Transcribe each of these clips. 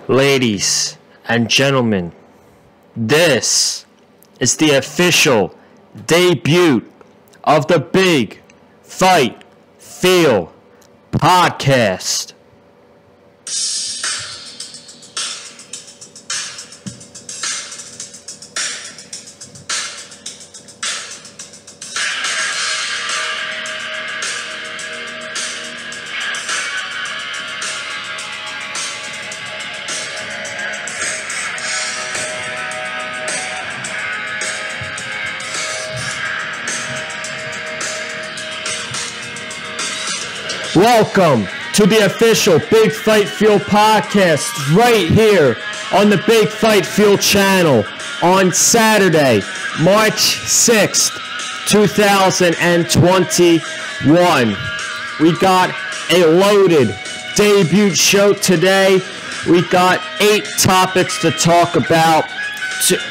Ladies and gentlemen, this is the official debut of the Big Fight Feel podcast. Welcome to the official Big Fight Feel podcast right here on the Big Fight Feel channel on Saturday, March 6th, 2021. We got a loaded debut show today. We got 8 topics to talk about,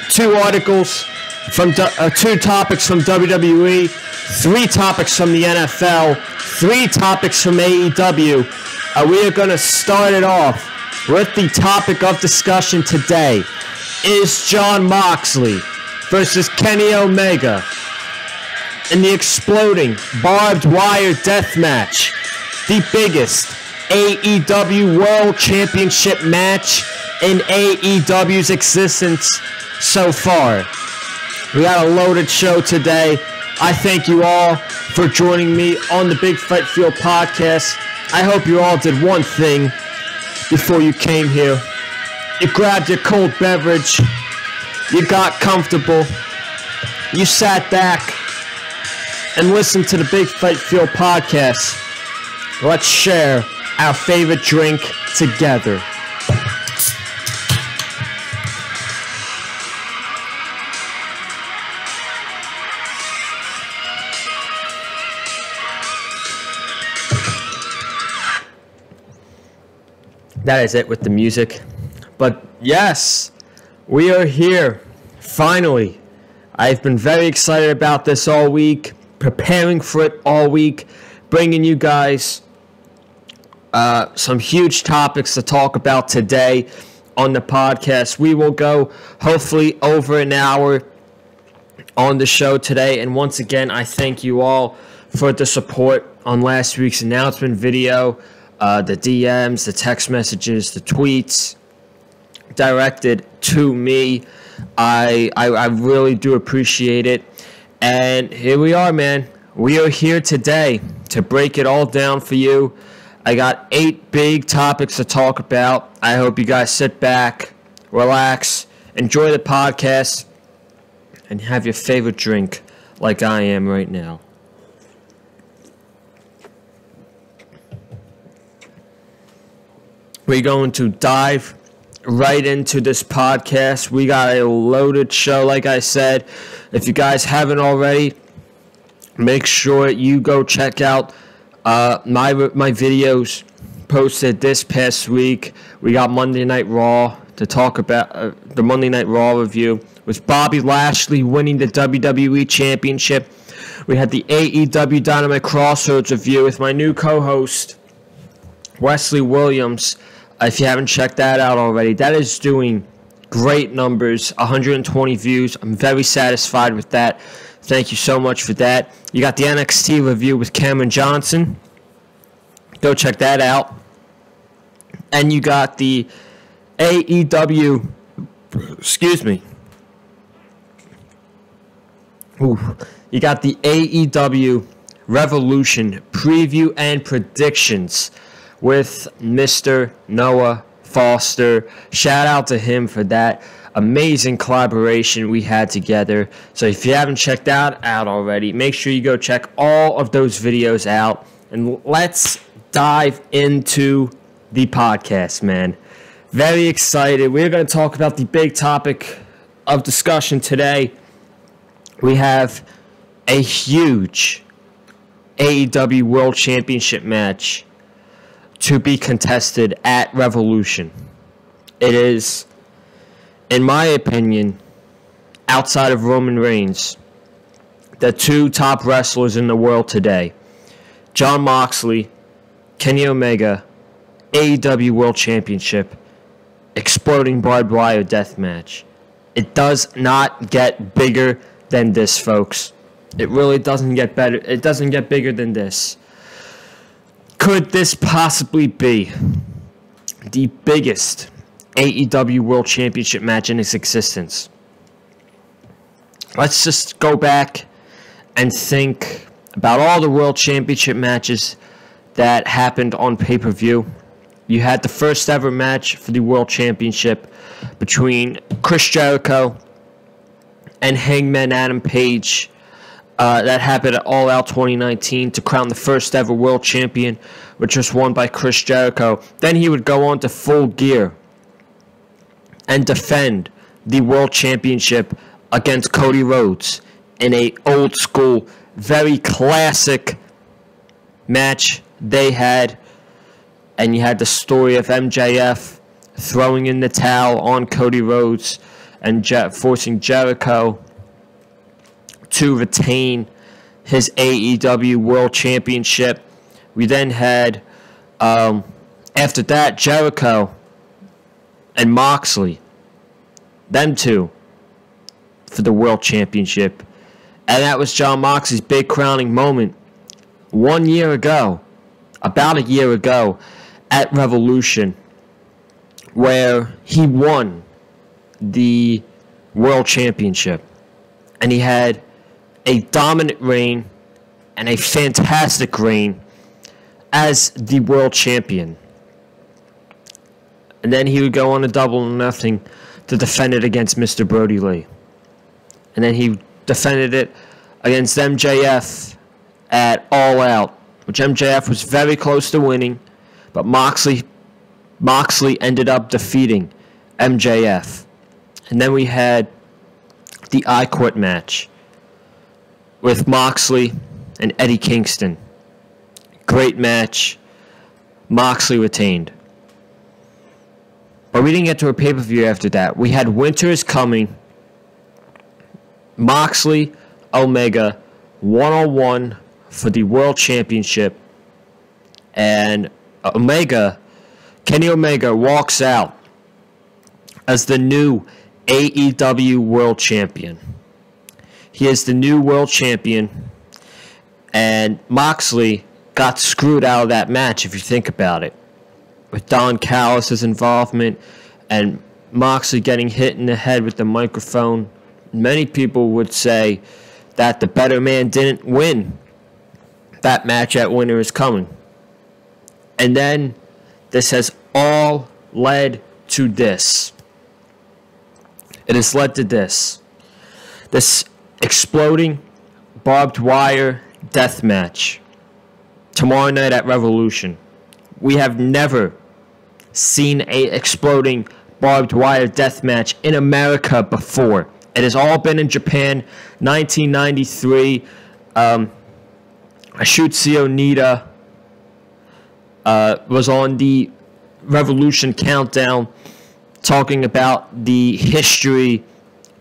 two topics from WWE, 3 topics from the NFL, 3 topics from AEW. We are going to start it off with the topic of discussion today. Is Jon Moxley versus Kenny Omega in the exploding barbed wire death match, the biggest AEW World Championship match in AEW's existence so far. We got a loaded show today. I thank you all for joining me on the Big Fight Feel podcast. I hope you all did one thing before you came here. You grabbed your cold beverage, you got comfortable, you sat back and listened to the Big Fight Feel podcast. Let's share our favorite drink together. That is it with the music. But yes, we are here, finally. I've been very excited about this all week, preparing for it all week, bringing you guys some huge topics to talk about today on the podcast. We will go hopefully over an hour on the show today. And once again, I thank you all for the support on last week's announcement video. The DMs, the text messages, the tweets directed to me. I really do appreciate it. And here we are, man. We are here today to break it all down for you. I got 8 big topics to talk about. I hope you guys sit back, relax, enjoy the podcast, and have your favorite drink like I am right now. We're going to dive right into this podcast. We got a loaded show, like I said. If you guys haven't already, make sure you go check out my videos posted this past week. We got Monday Night Raw to talk about the Monday Night Raw review with Bobby Lashley winning the WWE Championship. We had the AEW Dynamite Crossroads review with my new co-host, Wesley Williams. If you haven't checked that out already, that is doing great numbers, 120 views. I'm very satisfied with that. Thank you so much for that. You got the NXT review with Cameron Johnson. Go check that out. And you got the AEW, you got the AEW Revolution preview and predictions with Mr. Noah Foster. Shout out to him for that amazing collaboration we had together. So if you haven't checked that out already, make sure you go check all of those videos out. And let's dive into the podcast, man. Very excited. We're going to talk about the big topic of discussion today. We have a huge AEW World Championship match to be contested at Revolution. It is, in my opinion, outside of Roman Reigns, the 2 top wrestlers in the world today. Jon Moxley, Kenny Omega, AEW World Championship. exploding barbed wire death match. It does not get bigger than this, folks. It really doesn't get better. It doesn't get bigger than this. Could this possibly be the biggest AEW World Championship match in its existence? Let's just go back and think about all the World Championship matches that happened on pay-per-view. You had the first ever match for the World Championship between Chris Jericho and Hangman Adam Page. That happened at All Out 2019 to crown the first ever World Champion, which was won by Chris Jericho. Then he would go on to Full Gear and defend the World Championship against Cody Rhodes in a old school, very classic match they had. And you had the story of MJF throwing in the towel on Cody Rhodes and forcing Jericho to retain his AEW World Championship. We then had, after that, Jericho and Moxley, them two, for the World Championship. And that was Jon Moxley's big crowning moment 1 year ago, about a year ago, at Revolution, where he won the World Championship. And he had a dominant reign and a fantastic reign as the World Champion. And then he would go on a Double or Nothing to defend it against Mr. Brody Lee. And then he defended it against MJF at All Out, which MJF was very close to winning, but Moxley ended up defeating MJF. And then we had the I Quit match with Moxley and Eddie Kingston. Great match. Moxley retained. But we didn't get to a pay-per-view after that. We had Winter is Coming. Moxley, Omega, 1-on-1 for the World Championship. And Kenny Omega walks out as the new AEW World Champion. He is the new World Champion. And Moxley got screwed out of that match, if you think about it. With Don Callis' involvement and Moxley getting hit in the head with the microphone. Many people would say that the better man didn't win that match at Winter is Coming. And then this has all led to this. It has led to this. This exploding barbed wire death match tomorrow night at Revolution. We have never seen a exploding barbed wire death match in America before. It has all been in Japan. 1993, Ashutsu Onita was on the Revolution Countdown talking about the history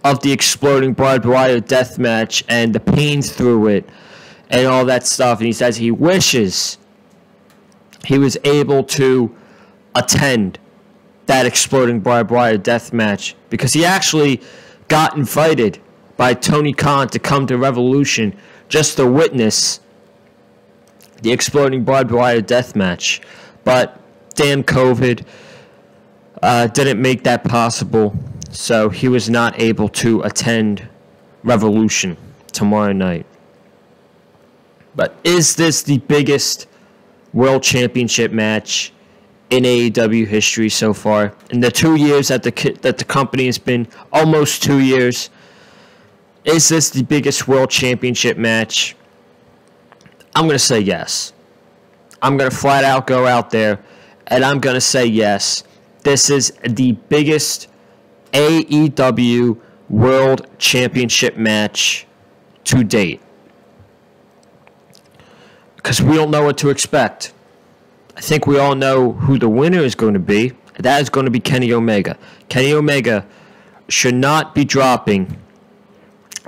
of the exploding barbed wire death match and the pain through it and all that stuff. And he says he wishes he was able to attend that exploding barbed wire death match because he actually got invited by Tony Khan to come to Revolution just to witness the exploding barbed wire death match. But damn COVID didn't make that possible, so he was not able to attend Revolution tomorrow night. But is this the biggest World Championship match in AEW history so far? In the 2 years that the company has been, almost 2 years, is this the biggest World Championship match? I'm going to say yes. I'm going to flat out go out there, and I'm going to say yes. This is the biggest AEW World Championship match to date. Because we don't know what to expect. I think we all know who the winner is going to be. That is going to be Kenny Omega. Kenny Omega should not be dropping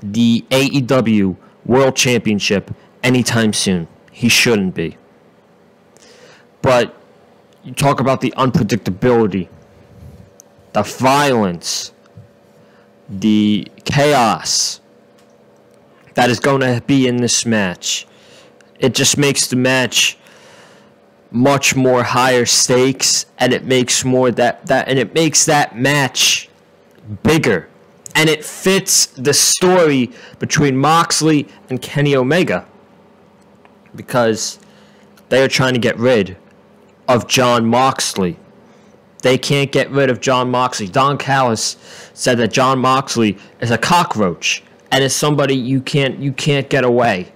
the AEW World Championship anytime soon. He shouldn't be. But you talk about the unpredictability the violence, the chaos that is going to be in this match. It just makes the match much more higher stakes, and it makes that match bigger, and it fits the story between Moxley and Kenny Omega, because they are trying to get rid of Jon Moxley. They can't get rid of Jon Moxley. Don Callis said that Jon Moxley is a cockroach and is somebody you can't get away.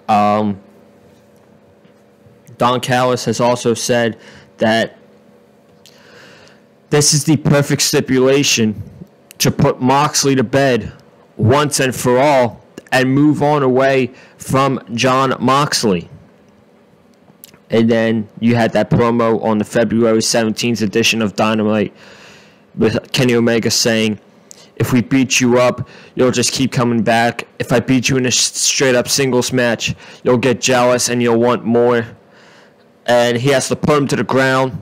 Don Callis has also said that this is the perfect stipulation to put Moxley to bed once and for all and move on away from Jon Moxley. And then you had that promo on the February 17th edition of Dynamite with Kenny Omega saying, if we beat you up, you'll just keep coming back. If I beat you in a straight-up singles match, you'll get jealous and you'll want more. And he has to put him to the ground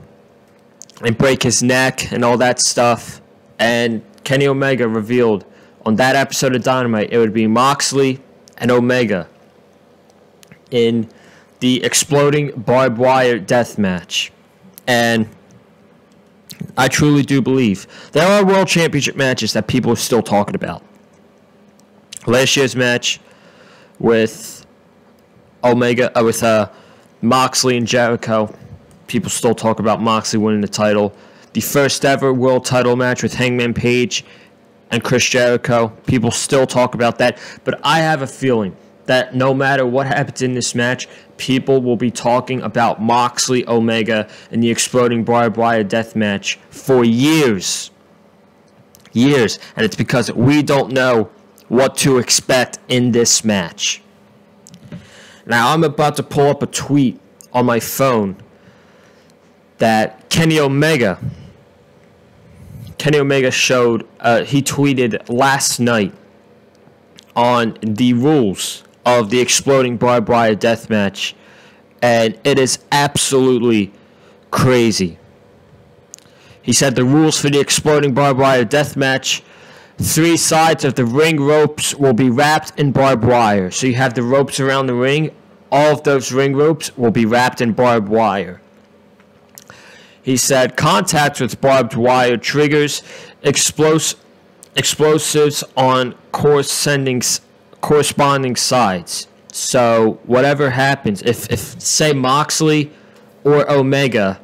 and break his neck and all that stuff. And Kenny Omega revealed on that episode of Dynamite it would be Moxley and Omega in the exploding barbed wire death match. And I truly do believe there are World Championship matches that people are still talking about. Last year's match with Moxley and Jericho, people still talk about Moxley winning the title. The first ever world title match with Hangman Page and Chris Jericho, people still talk about that. But I have a feeling that no matter what happens in this match, people will be talking about Moxley Omega and the exploding barbed wire death match for years. Years. And it's because we don't know what to expect in this match. Now, I'm about to pull up a tweet on my phone that Kenny Omega showed. He tweeted last night on the rules of the exploding barbed wire death match, and it is absolutely crazy. He said the rules for the exploding barbed wire death match: 3 sides of the ring ropes will be wrapped in barbed wire. So you have the ropes around the ring. All of those ring ropes will be wrapped in barbed wire. He said contact with barbed wire triggers explosives on corresponding sides. So whatever happens, if say Moxley or Omega,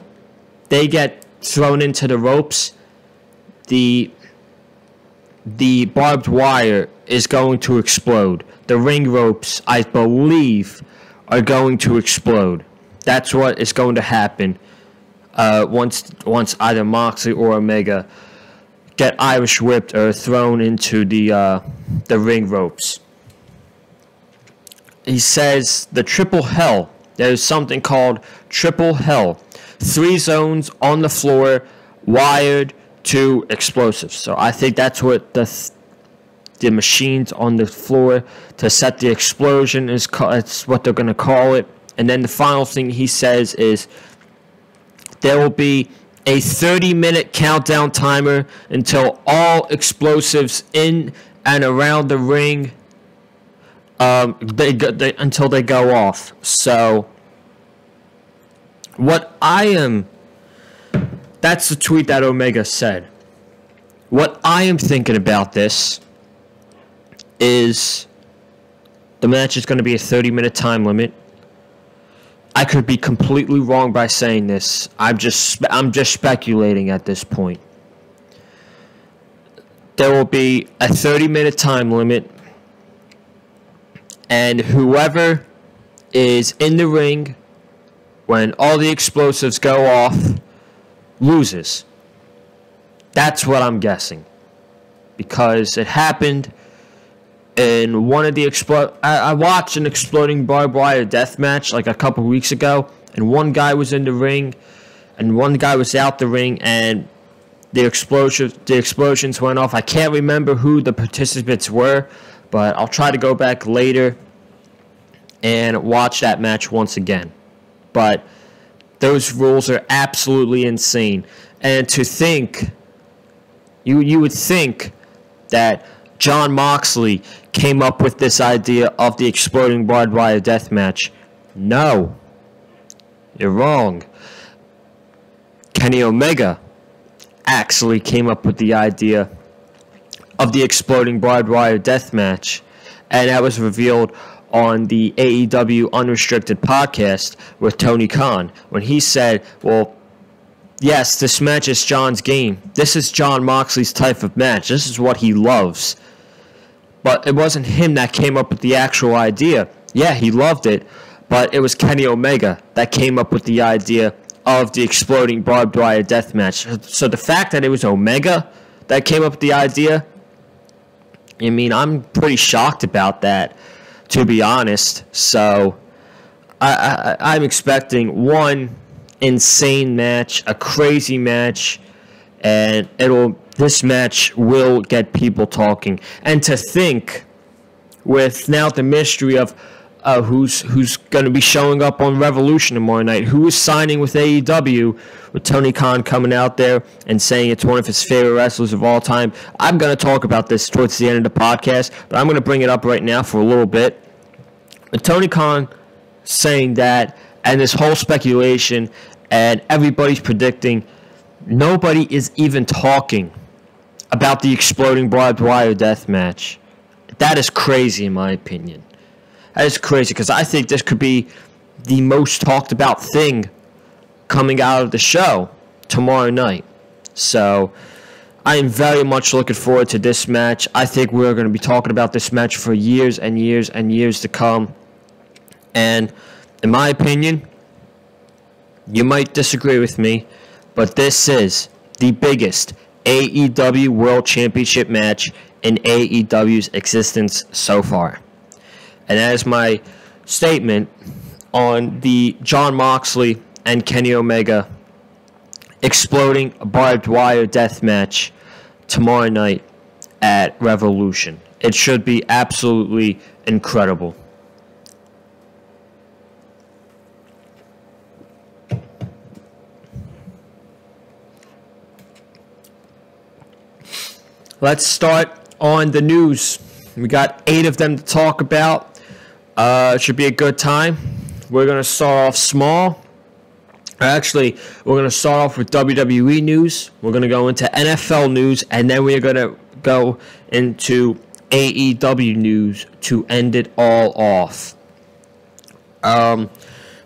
they get thrown into the ropes, the barbed wire is going to explode. The ring ropes, I believe, are going to explode. That's what is going to happen once either Moxley or Omega get Irish whipped or thrown into the ring ropes. He says the triple hell. There's something called triple hell. 3 zones on the floor wired to explosives. So I think that's what the machines on the floor to set the explosion is. It's what they're going to call it. And then the final thing he says is there will be a 30-minute countdown timer until all explosives in and around the ring until they go off. So that's the tweet that Omega said. What I am thinking about this is the match is going to be a 30-minute time limit. I could be completely wrong by saying this. I'm just speculating at this point. There will be a 30-minute time limit, and whoever is in the ring when all the explosives go off loses. That's what I'm guessing, because it happened in one of the I watched an exploding barbed wire death match like a couple weeks ago, and one guy was in the ring and one guy was out the ring, and the explosions went off. I can't remember who the participants were, but I'll try to go back later and watch that match once again. But those rules are absolutely insane. And to think You would think that Jon Moxley came up with this idea of the exploding barbed wire death match. No. You're wrong. Kenny Omega actually came up with the idea of the exploding barbed wire death match, and that was revealed on the AEW Unrestricted podcast with Tony Khan when he said, well, yes, this match is Jon's game. This is Jon Moxley's type of match. This is what he loves. But it wasn't him that came up with the actual idea. Yeah, he loved it, but it was Kenny Omega that came up with the idea of the exploding barbed wire death match. So the fact that it was Omega that came up with the idea, I mean, I'm pretty shocked about that, to be honest. So I'm expecting one insane match, a crazy match, and this match will get people talking. And to think, with now the mystery of who's going to be showing up on Revolution tomorrow night, who is signing with AEW, with Tony Khan coming out there and saying it's one of his favorite wrestlers of all time. I'm going to talk about this towards the end of the podcast, but I'm going to bring it up right now for a little bit. With Tony Khan saying that, and this whole speculation, and everybody's predicting, nobody is even talking about the exploding barbed wire death match. That is crazy, in my opinion. That is crazy, because I think this could be the most talked about thing coming out of the show tomorrow night. So I am very much looking forward to this match. I think we're going to be talking about this match for years and years and years to come. And in my opinion, you might disagree with me, but this is the biggest AEW World Championship match in AEW's existence so far. And that is my statement on the Jon Moxley and Kenny Omega exploding barbed wire death match tomorrow night at Revolution. It should be absolutely incredible. Let's start on the news. We got 8 of them to talk about. It should be a good time. We're going to start off small. Actually, we're going to start off with WWE news. We're going to go into NFL news, and then we're going to go into AEW news to end it all off. We're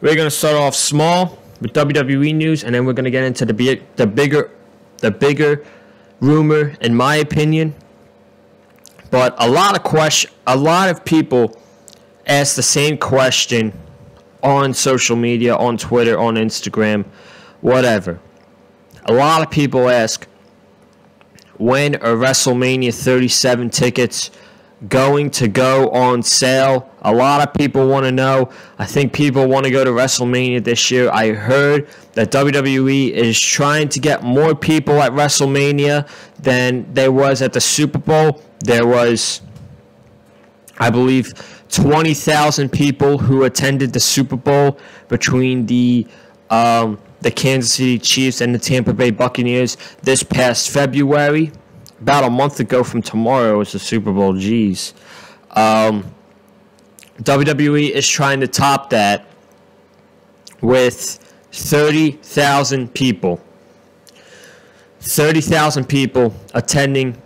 going to start off small with WWE news, and then we're going to get into the bigger rumor, in my opinion. But a lot of people ask the same question on social media, on Twitter, on Instagram, whatever. A lot of people ask, when are WrestleMania 37 tickets going to go on sale? A lot of people want to know. I think people want to go to WrestleMania this year. I heard that WWE is trying to get more people at WrestleMania than there was at the Super Bowl. There was, I believe, 20,000 people who attended the Super Bowl between the Kansas City Chiefs and the Tampa Bay Buccaneers this past February. About a month ago from tomorrow was the Super Bowl. Jeez. WWE is trying to top that with 30,000 people. 30,000 people attending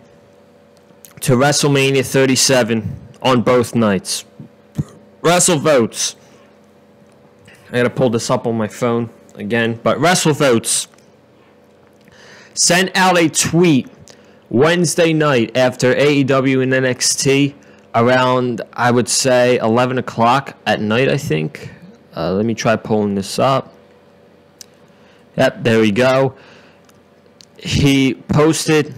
to WrestleMania 37 on both nights. WrestleVotes. I gotta pull this up on my phone again. But WrestleVotes sent out a tweet Wednesday night after AEW and NXT around, I would say, 11 o'clock at night, I think. Let me try pulling this up. Yep, there we go. He posted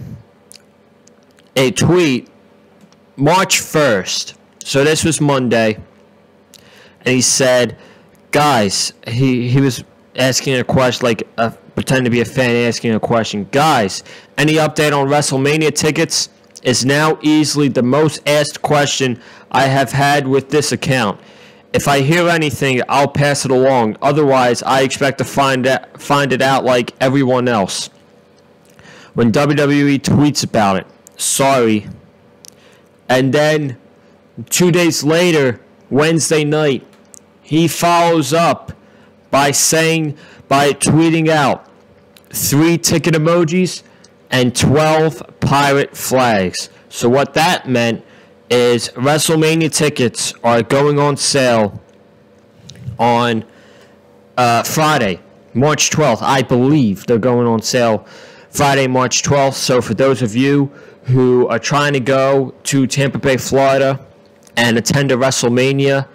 a tweet March 1st. So this was Monday. And he said, guys, he was asking a question, like pretending to be a fan asking a question. Guys, any update on WrestleMania tickets? Is now easily the most asked question I have had with this account. If I hear anything, I'll pass it along. Otherwise, I expect to find it out like everyone else. when WWE tweets about it. Sorry. And then 2 days later, Wednesday night, he follows up by tweeting out 3 ticket emojis and 12 pirate flags. So what that meant is WrestleMania tickets are going on sale on Friday, March 12th. I believe they're going on sale Friday, March 12th. So for those of you who are trying to go to Tampa Bay, Florida and attend a WrestleMania,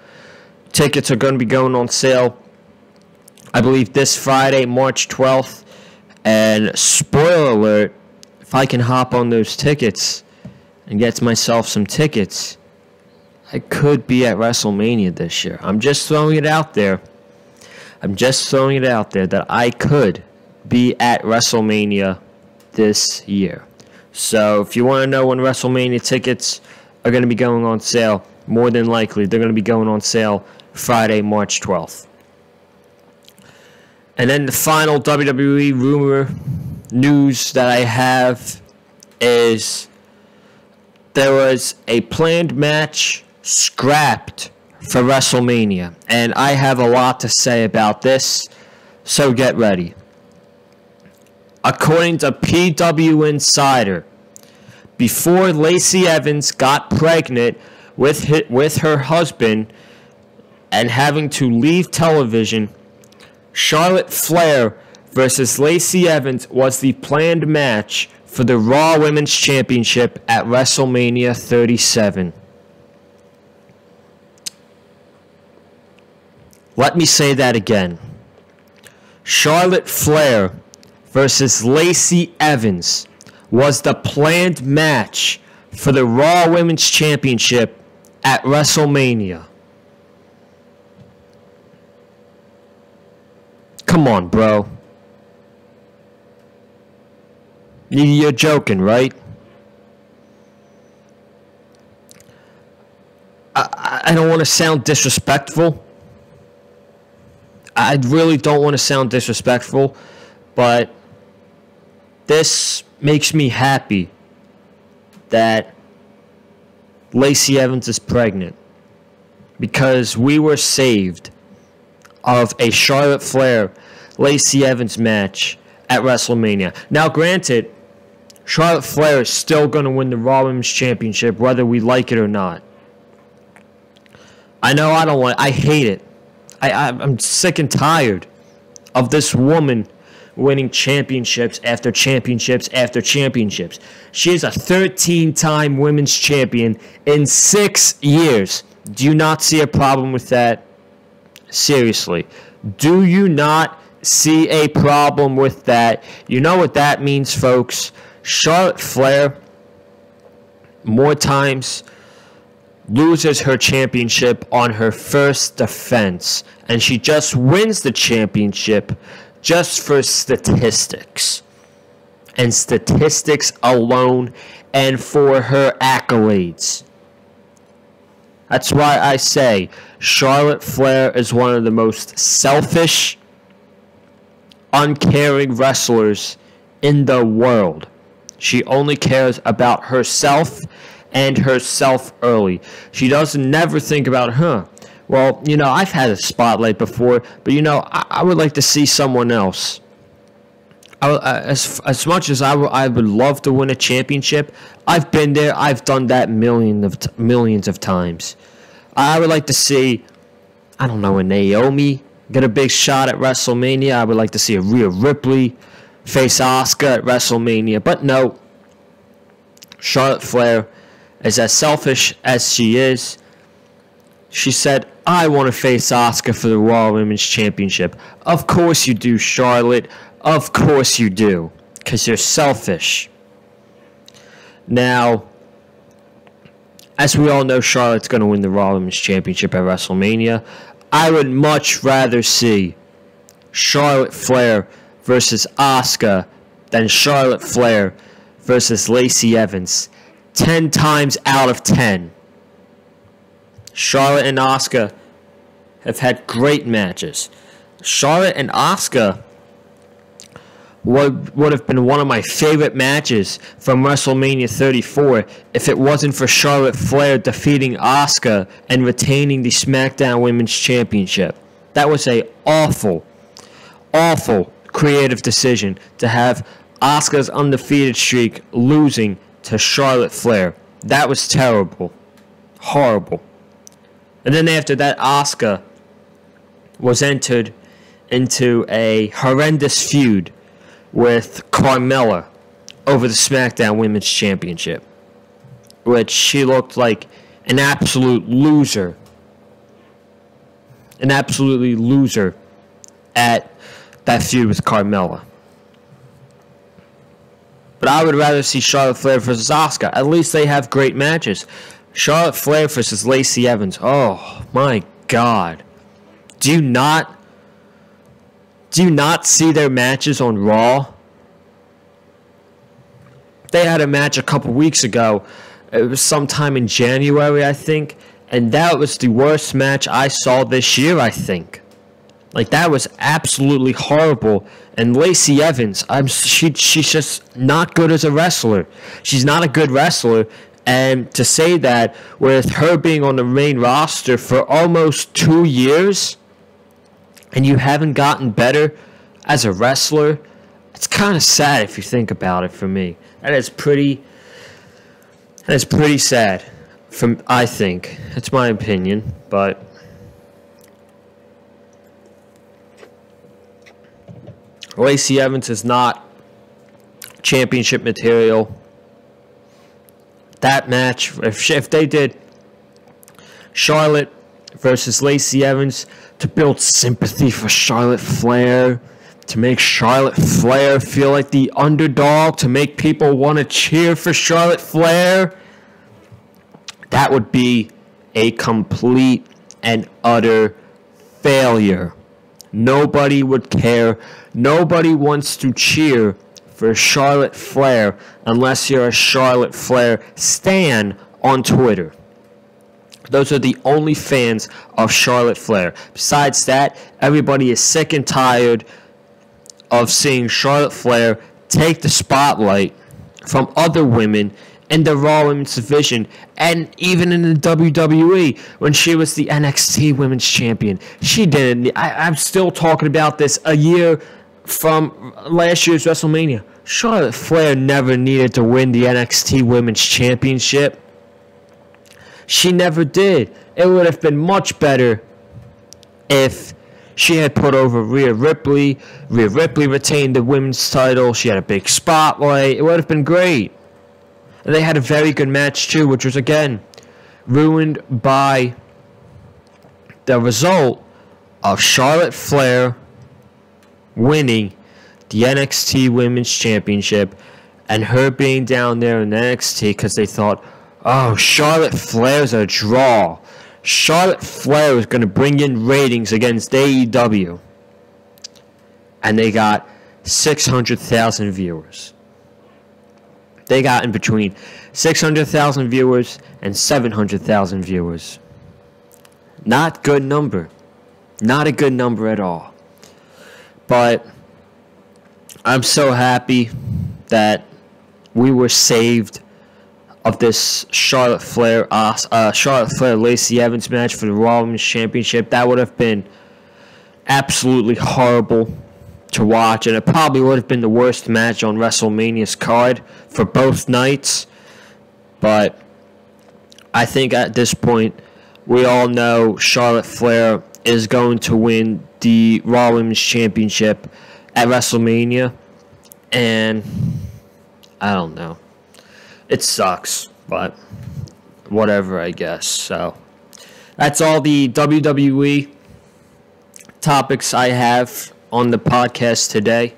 tickets are going to be going on sale, I believe, this Friday, March 12th. And spoiler alert, if I can hop on those tickets and get myself some tickets, I could be at WrestleMania this year. I'm just throwing it out there. That I could be at WrestleMania this year. So if you want to know when WrestleMania tickets are going to be going on sale, more than likely they're going to be going on sale Friday, March 12th. And then the final WWE rumor news that I have is there was a planned match scrapped for WrestleMania. And I have a lot to say about this, so get ready. According to PW Insider, before Lacey Evans got pregnant with her husband and having to leave television, Charlotte Flair versus Lacey Evans was the planned match for the Raw Women's Championship at WrestleMania 37. Let me say that again. Charlotte Flair versus Lacey Evans was the planned match for the Raw Women's Championship at WrestleMania. Come on, bro. You're joking, right? I don't want to sound disrespectful. I really don't want to sound disrespectful, but this makes me happy that Lacey Evans is pregnant, because we were saved of a Charlotte Flair Lacey Evans match at WrestleMania. Now, granted, Charlotte Flair is still going to win the Raw Women's Championship whether we like it or not. I know I don't want it. I hate it. I'm sick and tired of this woman winning championships after championships after championships. She is a 13-time women's champion in 6 years. Do you not see a problem with that? Seriously. Do you not see a problem with that? You know what that means, folks. Charlotte Flair, more times, loses her championship on her first defense, and she just wins the championship just for statistics, and statistics alone, and for her accolades. That's why I say Charlotte Flair is one of the most selfish, uncaring wrestlers in the world. She only cares about herself and herself early. She doesn't never think about, well, you know, I've had a spotlight before, but, you know, I would like to see someone else. As much as I would love to win a championship, I've been there. I've done that millions of times. I would like to see, I don't know, a Naomi get a big shot at WrestleMania. I would like to see a Rhea Ripley face Asuka at WrestleMania. But no, Charlotte Flair, as selfish as she is, she said, I want to face Asuka for the Raw Women's Championship. Of course you do, Charlotte. Of course you do. Because you're selfish. Now, as we all know, Charlotte's going to win the Raw Women's Championship at WrestleMania. I would much rather see Charlotte Flair versus Asuka than Charlotte Flair versus Lacey Evans. 10 times out of 10. Charlotte and Asuka have had great matches. Charlotte and Asuka would have been one of my favorite matches from WrestleMania 34 if it wasn't for Charlotte Flair defeating Asuka and retaining the SmackDown Women's Championship. That was a awful creative decision to have Asuka's undefeated streak losing to Charlotte Flair. That was terrible. Horrible. And then after that, Asuka was entered into a horrendous feud with Carmella over the SmackDown Women's Championship, which she looked like an absolute loser. An absolutely loser at that feud with Carmella. But I would rather see Charlotte Flair versus Asuka. At least they have great matches. Charlotte Flair versus Lacey Evans. Oh my God. Do you not see their matches on Raw? They had a match a couple weeks ago. It was sometime in January, I think. And that was the worst match I saw this year, I think. Like, that was absolutely horrible. And Lacey Evans, she's just not good as a wrestler. She's not a good wrestler. And to say that with her being on the main roster for almost 2 years, and you haven't gotten better as a wrestler, it's kind of sad if you think about it. For me, that is pretty sad. I think it's my opinion, but Lacey Evans is not championship material. That match, if they did Charlotte versus Lacey Evans to build sympathy for Charlotte Flair, to make Charlotte Flair feel like the underdog, to make people want to cheer for Charlotte Flair, that would be a complete and utter failure. Nobody would care. Nobody wants to cheer for Charlotte Flair unless you're a Charlotte Flair stan on Twitter. Those are the only fans of Charlotte Flair. Besides that, everybody is sick and tired of seeing Charlotte Flair take the spotlight from other women in the Raw Women's division, and even in the WWE when she was the NXT Women's Champion. She didn't. I'm still talking about this a year from last year's WrestleMania. Charlotte Flair never needed to win the NXT Women's Championship. She never did. It would have been much better if she had put over Rhea Ripley. Rhea Ripley retained the women's title. She had a big spotlight. It would have been great. And they had a very good match too, which was, again, ruined by the result of Charlotte Flair winning the NXT Women's Championship and her being down there in NXT because they thought, oh, Charlotte Flair's a draw. Charlotte Flair was going to bring in ratings against AEW. And they got 600,000 viewers. They got in between 600,000 viewers and 700,000 viewers. Not good number. Not a good number at all. But I'm so happy that we were saved of this Charlotte Flair Lacey Evans match for the Raw Women's Championship. That would have been absolutely horrible to watch, and it probably would have been the worst match on WrestleMania's card for both nights. But I think at this point, we all know Charlotte Flair is going to win the Raw Women's Championship at WrestleMania, and I don't know. It sucks, but whatever, I guess. So that's all the WWE topics I have on the podcast today.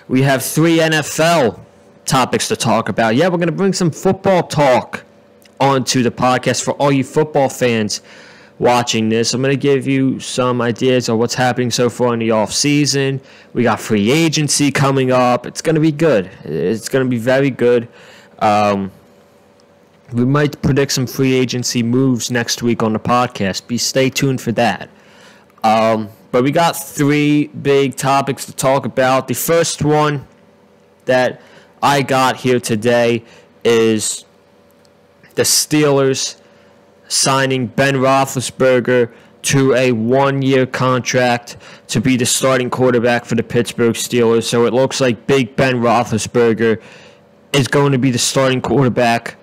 We have 3 NFL topics to talk about. Yeah, we're going to bring some football talk onto the podcast for all you football fans watching this. I'm going to give you some ideas of what's happening so far in the offseason. We got free agency coming up. It's going to be good. It's going to be very good. We might predict some free agency moves next week on the podcast. Stay tuned for that. But we got 3 big topics to talk about. The first one that I got here today is the Steelers signing Ben Roethlisberger to a one-year contract to be the starting quarterback for the Pittsburgh Steelers. So it looks like Big Ben Roethlisberger is going to be the starting quarterback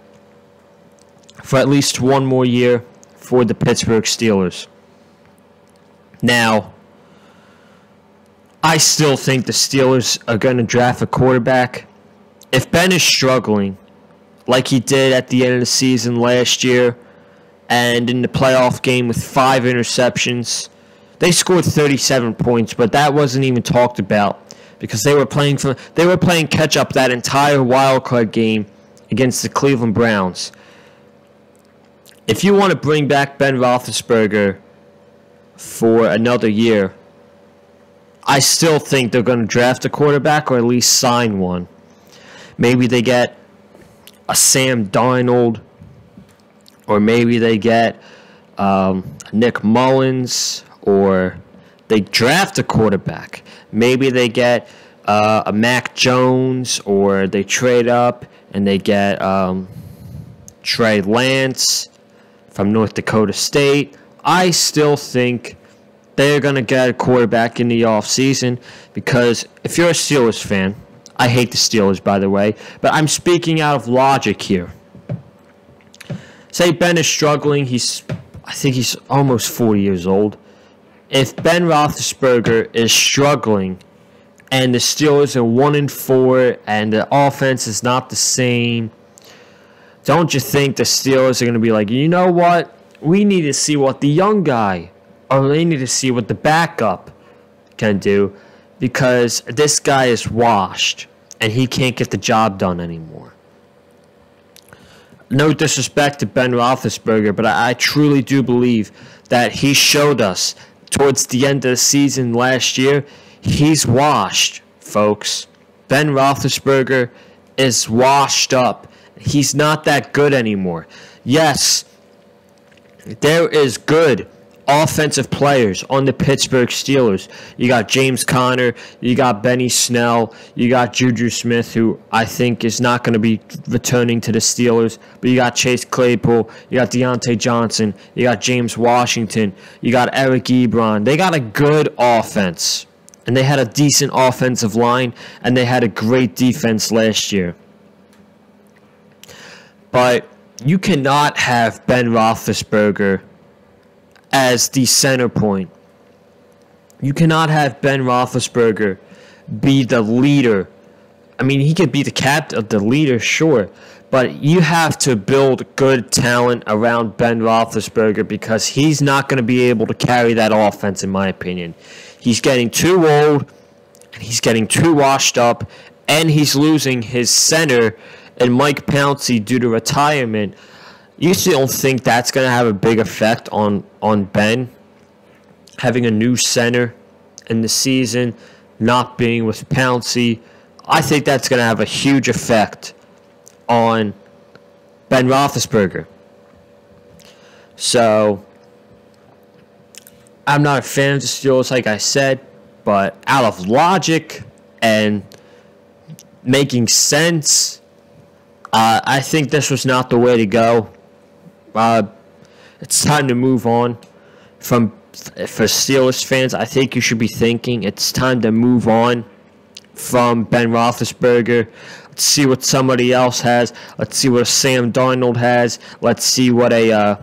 for at least one more year for the Pittsburgh Steelers. Now, I still think the Steelers are going to draft a quarterback. If Ben is struggling, like he did at the end of the season last year, and in the playoff game with 5 interceptions, they scored 37 points, but that wasn't even talked about because they were playing catch up that entire wild card game against the Cleveland Browns. If you want to bring back Ben Roethlisberger for another year, I still think they're going to draft a quarterback or at least sign one. Maybe they get a Sam Darnold, or maybe they get Nick Mullins, or they draft a quarterback. Maybe they get a Mac Jones, or they trade up and they get Trey Lance from North Dakota State. I still think they're going to get a quarterback in the offseason because if you're a Steelers fan, I hate the Steelers, by the way, but I'm speaking out of logic here. Say Ben is struggling. I think he's almost 40 years old. If Ben Roethlisberger is struggling and the Steelers are 1-4 and the offense is not the same, don't you think the Steelers are going to be like, you know what? We need to see what the young guy, or they need to see what the backup can do, because this guy is washed and he can't get the job done anymore. No disrespect to Ben Roethlisberger, but I truly do believe that he showed us towards the end of the season last year, he's washed, folks. Ben Roethlisberger is washed up. He's not that good anymore. Yes, there is good offensive players on the Pittsburgh Steelers. You got James Conner, you got Benny Snell, you got Juju Smith, who I think is not going to be returning to the Steelers, but you got Chase Claypool, you got Deontay Johnson, you got James Washington, you got Eric Ebron. They got a good offense, and they had a decent offensive line, and they had a great defense last year. But you cannot have Ben Roethlisberger as the center point. You cannot have Ben Roethlisberger be the leader. I mean, he could be the captain, the leader, sure, but you have to build good talent around Ben Roethlisberger because he's not going to be able to carry that offense, in my opinion. He's getting too old, and he's getting too washed up, and he's losing his center and Mike Pouncey due to retirement. You still don't think that's going to have a big effect on Ben? Having a new center in the season, not being with Pouncey, I think that's going to have a huge effect on Ben Roethlisberger. So, I'm not a fan of the Steelers, like I said, but out of logic and making sense, I think this was not the way to go. It's time to move on. For Steelers fans, I think you should be thinking it's time to move on from Ben Roethlisberger. Let's see what somebody else has. Let's see what a Sam Darnold has. Let's see what a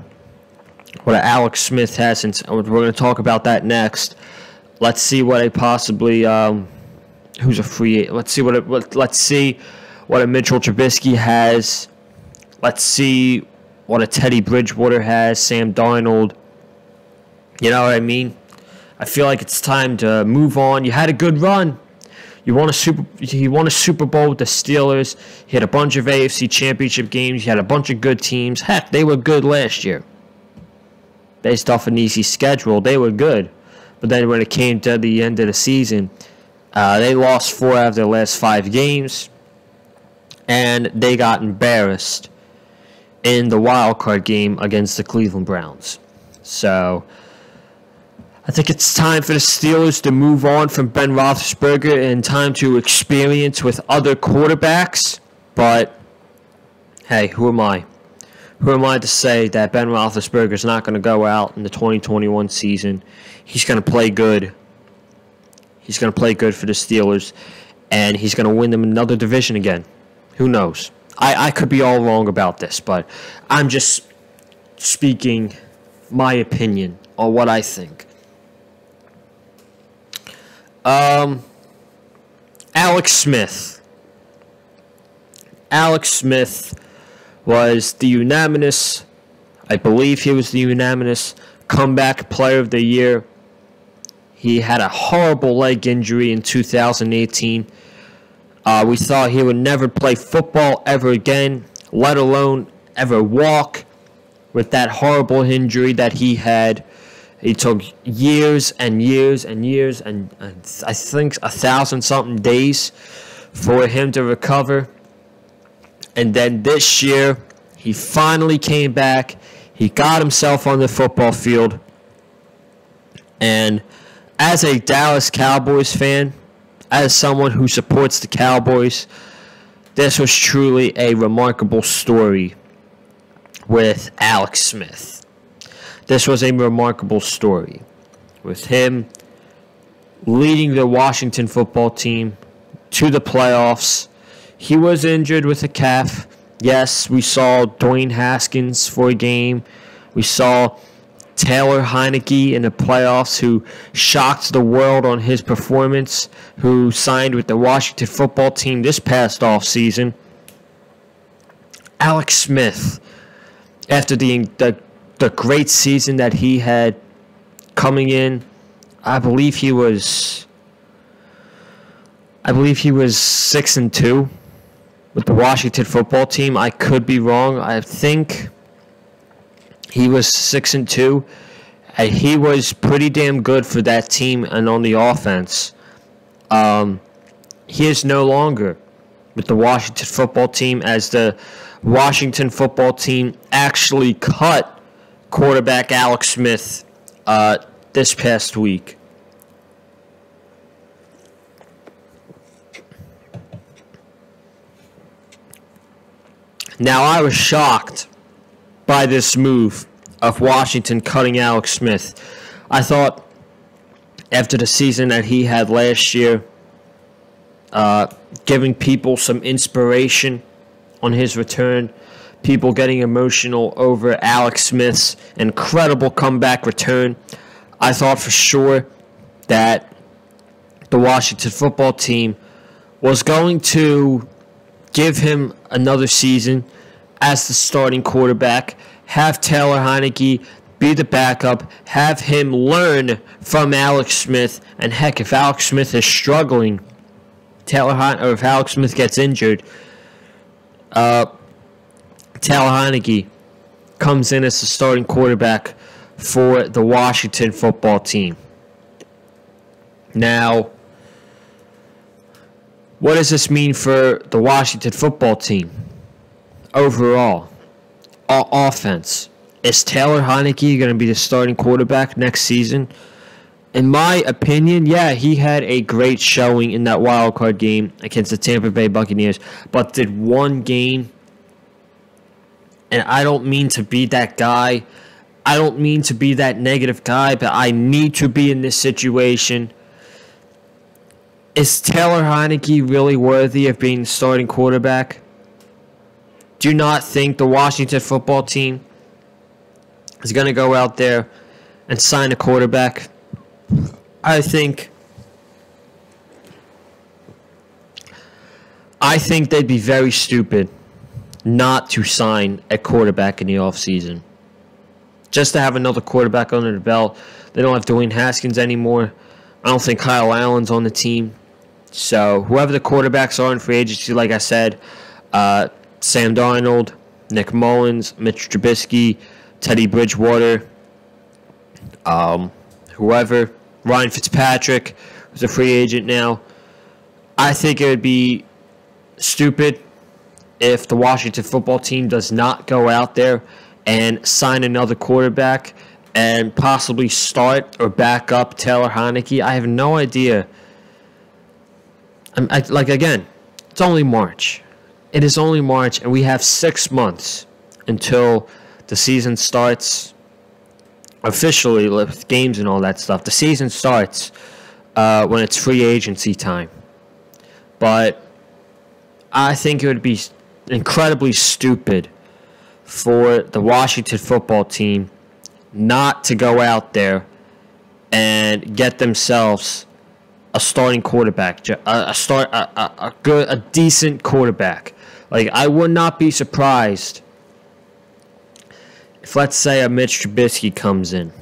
Alex Smith has. And we're going to talk about that next. Let's see what a possibly who's a free agent. Let's see what a Mitchell Trubisky has. Let's see what a Teddy Bridgewater has, Sam Darnold. You know what I mean? I feel like it's time to move on. You had a good run. He won a Super Bowl with the Steelers. He had a bunch of AFC Championship games. He had a bunch of good teams. Heck, they were good last year. Based off an easy schedule, they were good. But then when it came to the end of the season, they lost 4 out of their last 5 games. And they got embarrassed in the wild card game against the Cleveland Browns. So I think it's time for the Steelers to move on from Ben Roethlisberger and time to experience with other quarterbacks. But, hey, who am I? Who am I to say that Ben Roethlisberger is not going to go out in the 2021 season? He's going to play good. He's going to play good for the Steelers, and he's going to win them another division again. Who knows? I could be all wrong about this, but I'm just speaking my opinion on what I think. Alex Smith. Alex Smith was the unanimous, I believe he was the unanimous comeback player of the year. He had a horrible leg injury in 2018. We thought he would never play football ever again, let alone ever walk with that horrible injury that he had. It took years and years and years and I think 1,000-something days for him to recover. And then this year, he finally came back. He got himself on the football field. And as a Dallas Cowboys fan, as someone who supports the Cowboys, this was truly a remarkable story with Alex Smith. This was a remarkable story with him leading the Washington football team to the playoffs. He was injured with a calf. Yes, we saw Dwayne Haskins for a game. We saw Taylor Heinecke in the playoffs, who shocked the world on his performance, who signed with the Washington football team this past offseason. Alex Smith, after the great season that he had coming in, I believe he was 6-2 with the Washington football team. I could be wrong. I think he was 6-2, and he was pretty damn good for that team and on the offense. He is no longer with the Washington football team, as the Washington football team actually cut quarterback Alex Smith this past week. Now, I was shocked by this move of Washington cutting Alex Smith. I thought after the season that he had last year, giving people some inspiration on his return, people getting emotional over Alex Smith's incredible comeback return, I thought for sure that the Washington football team was going to give him another season as the starting quarterback, have Taylor Heinecke be the backup, have him learn from Alex Smith, and heck, if Alex Smith is struggling, or if Alex Smith gets injured, Taylor Heinecke comes in as the starting quarterback for the Washington football team. Now, what does this mean for the Washington football team overall? Offense. Is Taylor Heinecke going to be the starting quarterback next season? In my opinion, yeah, he had a great showing in that wild card game against the Tampa Bay Buccaneers, but did one game, and I don't mean to be that guy. I don't mean to be that negative guy, but I need to be in this situation. Is Taylor Heinecke really worthy of being the starting quarterback? Do you not think the Washington football team is going to go out there and sign a quarterback? I think they'd be very stupid not to sign a quarterback in the offseason. Just to have another quarterback under the belt. They don't have Dwayne Haskins anymore. I don't think Kyle Allen's on the team. So whoever the quarterbacks are in free agency, like I said, Sam Darnold, Nick Mullins, Mitch Trubisky, Teddy Bridgewater, whoever, Ryan Fitzpatrick, who's a free agent now. I think it would be stupid if the Washington football team does not go out there and sign another quarterback and possibly start or back up Taylor Heinecke. I have no idea. Again, it's only March. It is only March, and we have 6 months until the season starts officially with games and all that stuff. The season starts when it's free agency time. But I think it would be incredibly stupid for the Washington football team not to go out and get themselves a starting quarterback, a decent quarterback. Like, I would not be surprised if, let's say, a Mitch Trubisky comes in.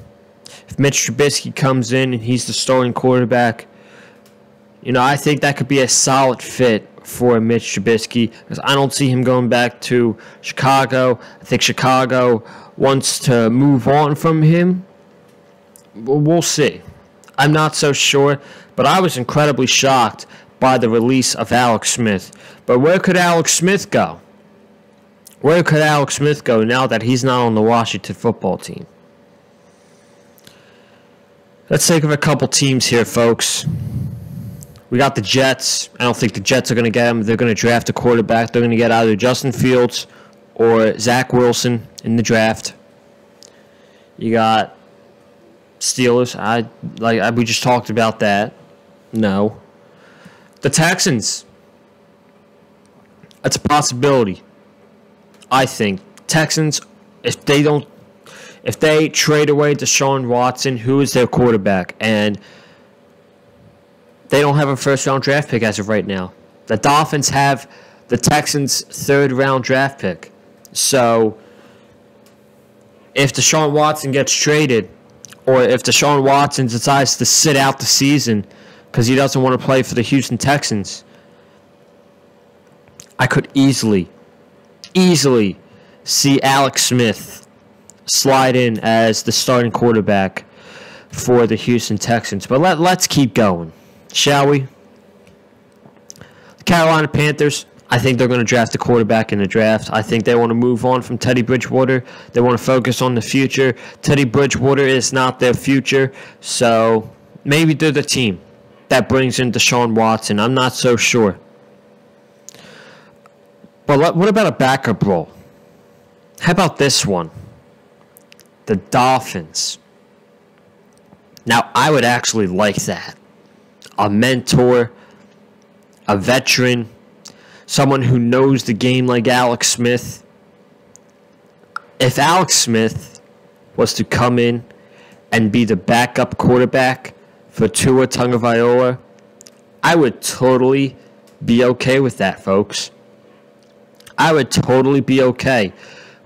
If Mitch Trubisky comes in and he's the starting quarterback, I think that could be a solid fit for Mitch Trubisky, because I don't see him going back to Chicago. I think Chicago wants to move on from him. We'll see. I'm not so sure, but I was incredibly shocked by the release of Alex Smith. But where could Alex Smith go? Where could Alex Smith go now that he's not on the Washington football team? Let's think of a couple teams here, folks. We got the Jets. I don't think the Jets are going to get him. They're going to draft a quarterback. They're going to get either Justin Fields or Zach Wilson in the draft. You got Steelers. We just talked about that. No. The Texans. That's a possibility. I think Texans, if they trade away Deshaun Watson, who is their quarterback, and they don't have a first-round draft pick as of right now. The Dolphins have the Texans' third-round draft pick. So, if Deshaun Watson gets traded, or if Deshaun Watson decides to sit out the season because he doesn't want to play for the Houston Texans, I could easily see Alex Smith slide in as the starting quarterback for the Houston Texans. But let's keep going, shall we? The Carolina Panthers, I think they're going to draft a quarterback in the draft. I think they want to move on from Teddy Bridgewater. They want to focus on the future. Teddy Bridgewater is not their future, so maybe they're the team that brings in Deshaun Watson. I'm not so sure. But what about a backup role? How about this one? The Dolphins. Now, I would actually like that. A mentor, a veteran, someone who knows the game like Alex Smith. If Alex Smith was to come in and be the backup quarterback for Tua Tagovailoa, I would totally be okay with that, folks. I would totally be okay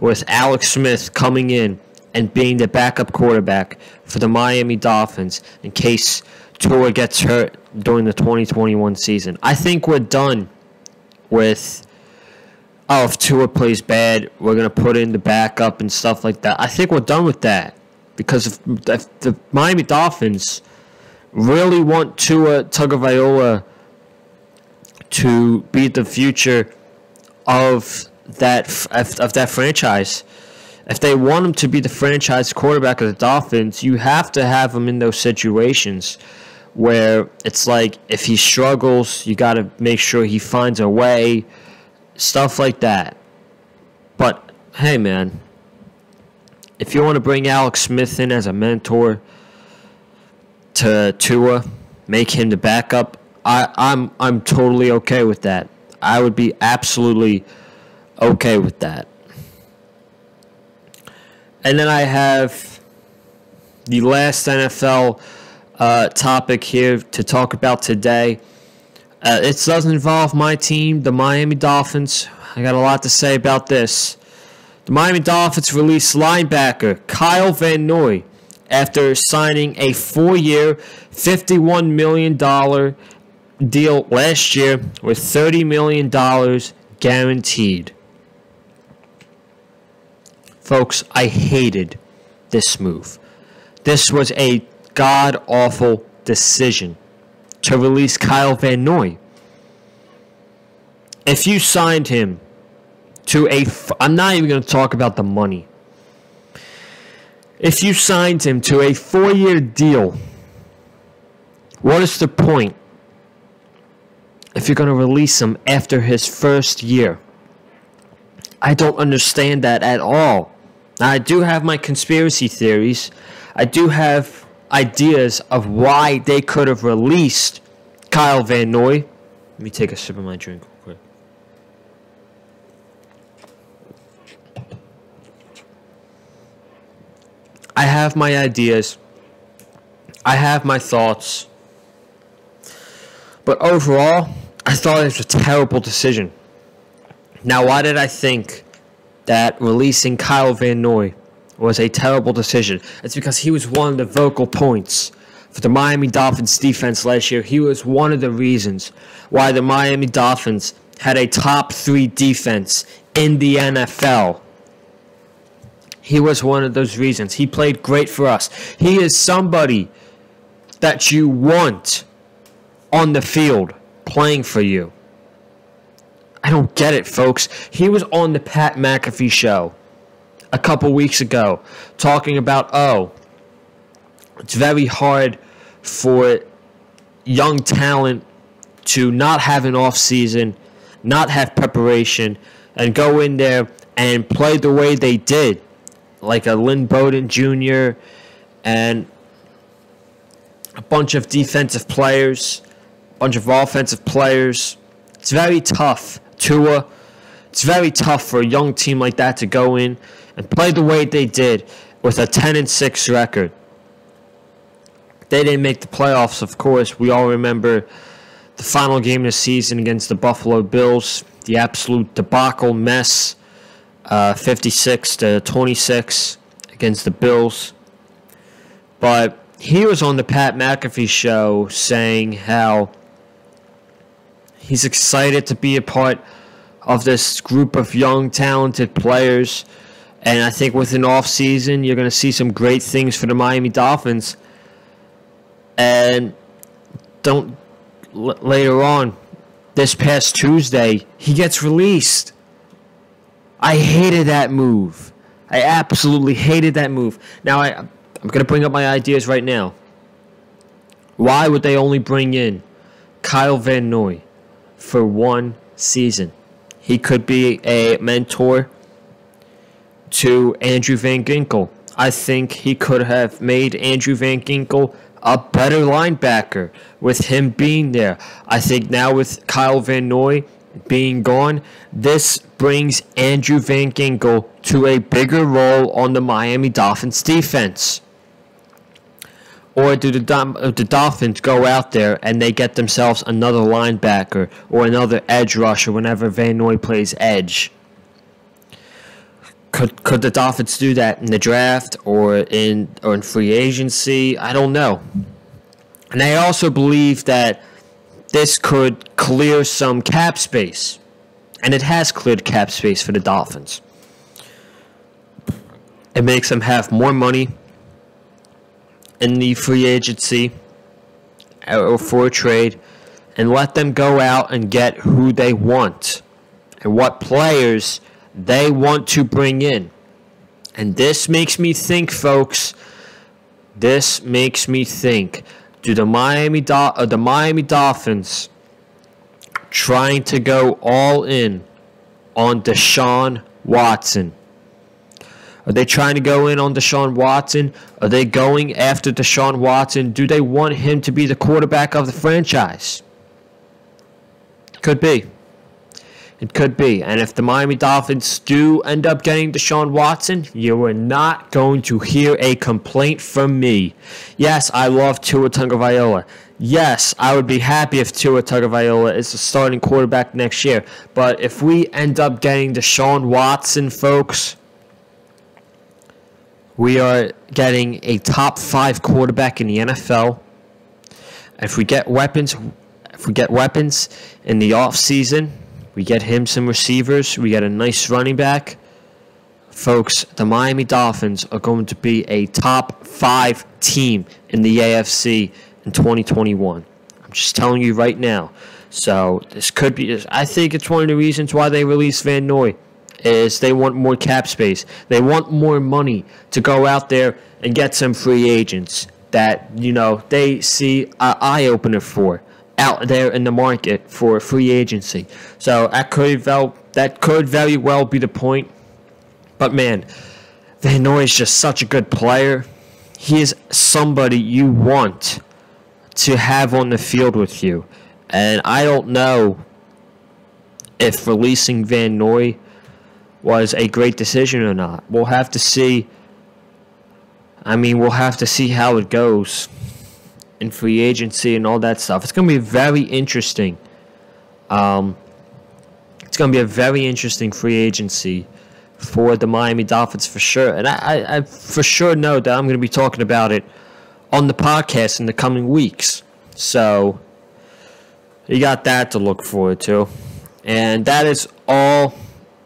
with Alex Smith coming in and being the backup quarterback for the Miami Dolphins in case Tua gets hurt during the 2021 season. I think we're done with, if Tua plays bad, we're going to put in the backup and stuff like that. I think we're done with that, because if the Miami Dolphins really want Tua Tagovailoa to be the future of that franchise, if they want him to be the franchise quarterback of the Dolphins, you have to have him in those situations where it's like, if he struggles, you got to make sure he finds a way, stuff like that. But hey, man, if you want to bring Alex Smith in as a mentor to Tua, make him the backup, I'm totally okay with that. I would be absolutely okay with that. And then I have the last NFL topic here to talk about today. It doesn't involve my team, the Miami Dolphins. I got a lot to say about this. The Miami Dolphins released linebacker Kyle Van Noy after signing a 4-year, $51 million deal last year with $30 million guaranteed. Folks, I hated this move. This was a god-awful decision to release Kyle Van Noy. If you signed him to I'm not even going to talk about the money. If you signed him to a 4-year deal, what is the point if you're going to release him after his first year? I don't understand that at all. Now, I do have my conspiracy theories. I do have ideas of why they could have released Kyle Van Noy. Let me take a sip of my drink real quick. I have my ideas. I have my thoughts. But overall, I thought it was a terrible decision. Now, why did I think that releasing Kyle Van Noy was a terrible decision? It's because he was one of the vocal points for the Miami Dolphins defense last year. He was one of the reasons why the Miami Dolphins had a top 3 defense in the NFL. He was one of those reasons. He played great for us. He is somebody that you want on the field playing for you. I don't get it, folks. He was on the Pat McAfee show a couple weeks ago talking about, it's very hard for young talent to not have an off season, not have preparation, and go in there and play the way they did, like a Lynn Bowden Jr. and a bunch of defensive players, a bunch of offensive players. It's very tough. Tua, it's very tough for a young team like that to go in and play the way they did with a 10-6 record. They didn't make the playoffs, of course. We all remember the final game of the season against the Buffalo Bills, the absolute debacle mess, 56-26 against the Bills. But he was on the Pat McAfee show saying how he's excited to be a part of this group of young, talented players. And I think with an off-season, you're going to see some great things for the Miami Dolphins. And later on, this past Tuesday, he gets released. I hated that move. I absolutely hated that move. Now, I'm going to bring up my ideas right now. Why would they only bring in Kyle Van Noy for 1 season? He could be a mentor to Andrew Van Ginkel. I think he could have made Andrew Van Ginkel a better linebacker with him being there. I think now with Kyle Van Noy being gone, this brings Andrew Van Ginkel to a bigger role on the Miami Dolphins defense. Or do the Dolphins go out there and they get themselves another linebacker or another edge rusher whenever Van Noy plays edge? Could the Dolphins do that in the draft or in free agency? I don't know. And I also believe that this could clear some cap space. And it has cleared cap space for the Dolphins. It makes them have more money in the free agency or for a trade, and let them go out and get who they want and what players they want to bring in. And this makes me think, folks, this makes me think, do the Miami Dolphins trying to go all in on Deshaun Watson? Are they trying to go in on Deshaun Watson? Are they going after Deshaun Watson? Do they want him to be the quarterback of the franchise? Could be. It could be. And if the Miami Dolphins do end up getting Deshaun Watson, you are not going to hear a complaint from me. Yes, I love Tua Tagovailoa. Yes, I would be happy if Tua Tagovailoa is the starting quarterback next year. But if we end up getting Deshaun Watson, folks, we are getting a top 5 quarterback in the NFL. If we get weapons in the offseason, we get him some receivers, we get a nice running back. Folks, the Miami Dolphins are going to be a top 5 team in the AFC in 2021. I'm just telling you right now. So this could be, I think it's one of the reasons why they released Van Noy is they want more cap space. They want more money to go out there and get some free agents that, they see an eye-opener for out there in the market for free agency. So that could very well be the point. But, man, Van Noy is just such a good player. He is somebody you want to have on the field with you. And I don't know if releasing Van Noy was a great decision or not. We'll have to see. We'll have to see how it goes in free agency and all that stuff. It's going to be very interesting. It's going to be a very interesting free agency for the Miami Dolphins for sure. And I for sure know that I'm going to be talking about it on the podcast in the coming weeks. So you got that to look forward to. And that is all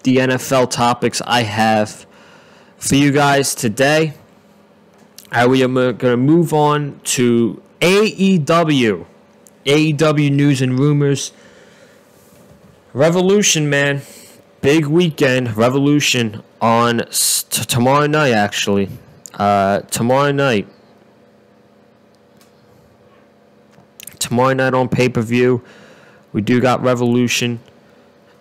the NFL topics I have for you guys today. We are going to move on to AEW news and rumors. Revolution, man. Big weekend. Revolution on tomorrow night, actually. Tomorrow night on pay-per-view. We do got Revolution.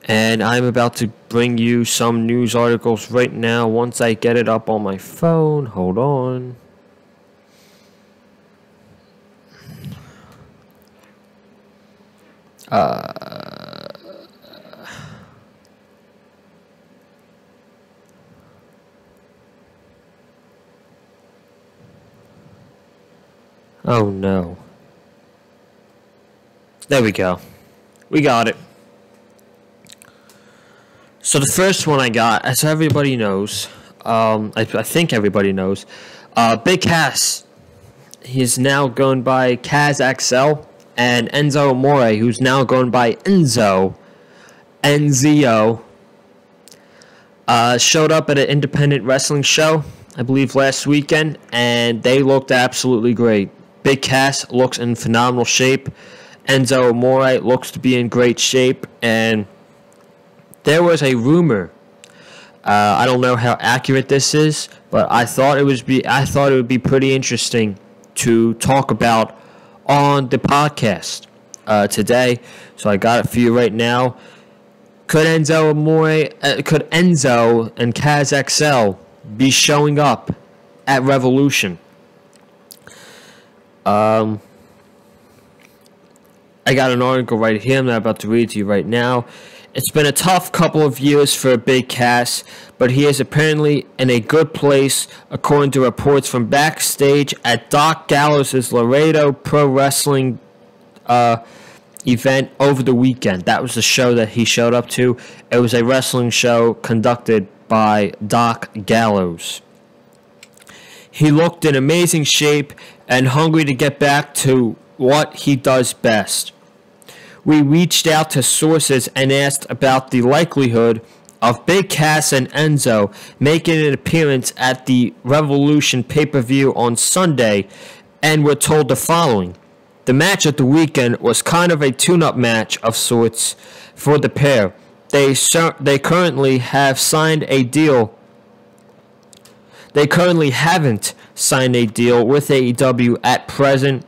And I'm about to bring you some news articles right now once I get it up on my phone. Hold on. Oh no. There we go. We got it. So the first one I got, as everybody knows, I think everybody knows, Big Cass, he is now going by Caz XL, and Nzo Amore, who's now going by Nzo, showed up at an independent wrestling show, I believe last weekend, and they looked absolutely great. Big Cass looks in phenomenal shape. Nzo Amore looks to be in great shape, and there was a rumor. I don't know how accurate this is, but I thought it would be pretty interesting to talk about on the podcast today. So I got it for you right now. Could Nzo and Caz XL be showing up at Revolution? I got an article right here that I'm about to read to you right now. It's been a tough couple of years for Big Cass, but he is apparently in a good place, according to reports from backstage at Doc Gallows' Laredo Pro Wrestling event over the weekend. That was the show that he showed up to. It was a wrestling show conducted by Doc Gallows. He looked in amazing shape and hungry to get back to what he does best. We reached out to sources and asked about the likelihood of Big Cass and Nzo making an appearance at the Revolution pay-per-view on Sunday, and were told the following. The match at the weekend was kind of a tune-up match of sorts for the pair. They currently have signed a deal. They currently haven't signed a deal with AEW at present,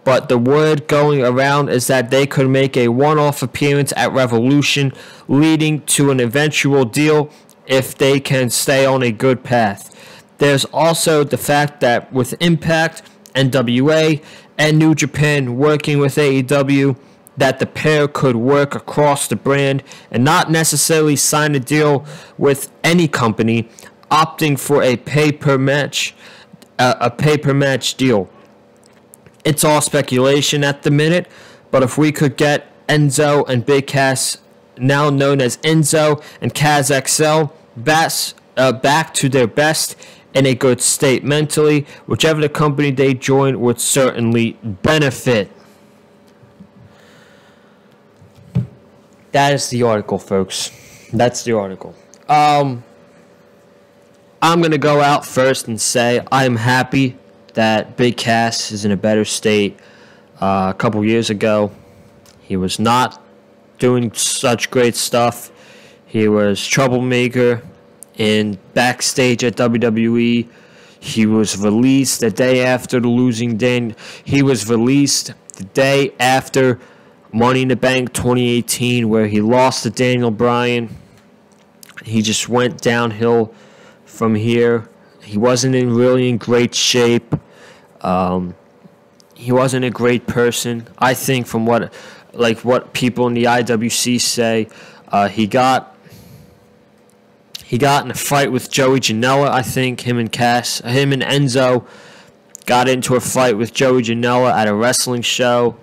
but the word going around is that they could make a one-off appearance at Revolution, leading to an eventual deal if they can stay on a good path. There's also the fact that with Impact, NWA, and New Japan working with AEW, that the pair could work across the brand and not necessarily sign a deal with any company, opting for a pay-per-match deal. It's all speculation at the minute, but if we could get Nzo and Big Cass, now known as Nzo and Caz XL, back to their best in a good state mentally, whichever the company they join would certainly benefit. That is the article, folks. That's the article. I'm going to go out first and say I'm happy that Big Cass is in a better state. A couple years ago, he was not doing such great stuff. He was troublemaker in backstage at WWE. He was released the day after the losing day. He was released the day after Money in the Bank 2018, where he lost to Daniel Bryan. He just went downhill from here. He wasn't really in great shape. He wasn't a great person. I think from what people in the IWC say, he got in a fight with Joey Janela. I think him and Enzo got into a fight with Joey Janela at a wrestling show.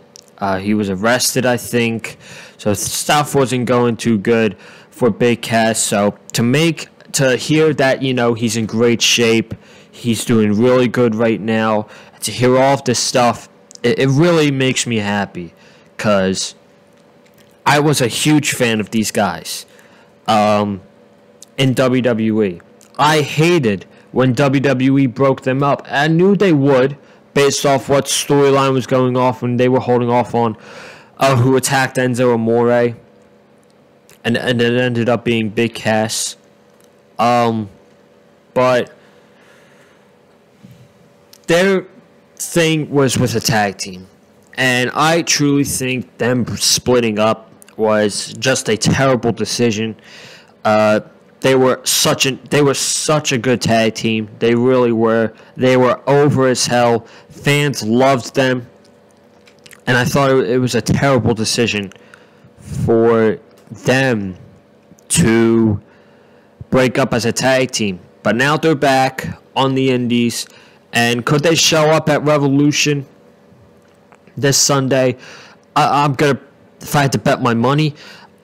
He was arrested, I think. So stuff wasn't going too good for Big Cass. So to hear that, he's in great shape, he's doing really good right now, to hear all of this stuff, it really makes me happy, because I was a huge fan of these guys in WWE. I hated when WWE broke them up. I knew they would, based off what storyline was going off when they were holding off on who attacked Enzo Amore, and it ended up being Big Cass. But their thing was with a tag team, and I truly think them splitting up was just a terrible decision. They were such a good tag team. They really were. They were over as hell. Fans loved them, and I thought it was a terrible decision for them to break up as a tag team. But now they're back on the indies, and could they show up at Revolution this Sunday? If I had to bet my money,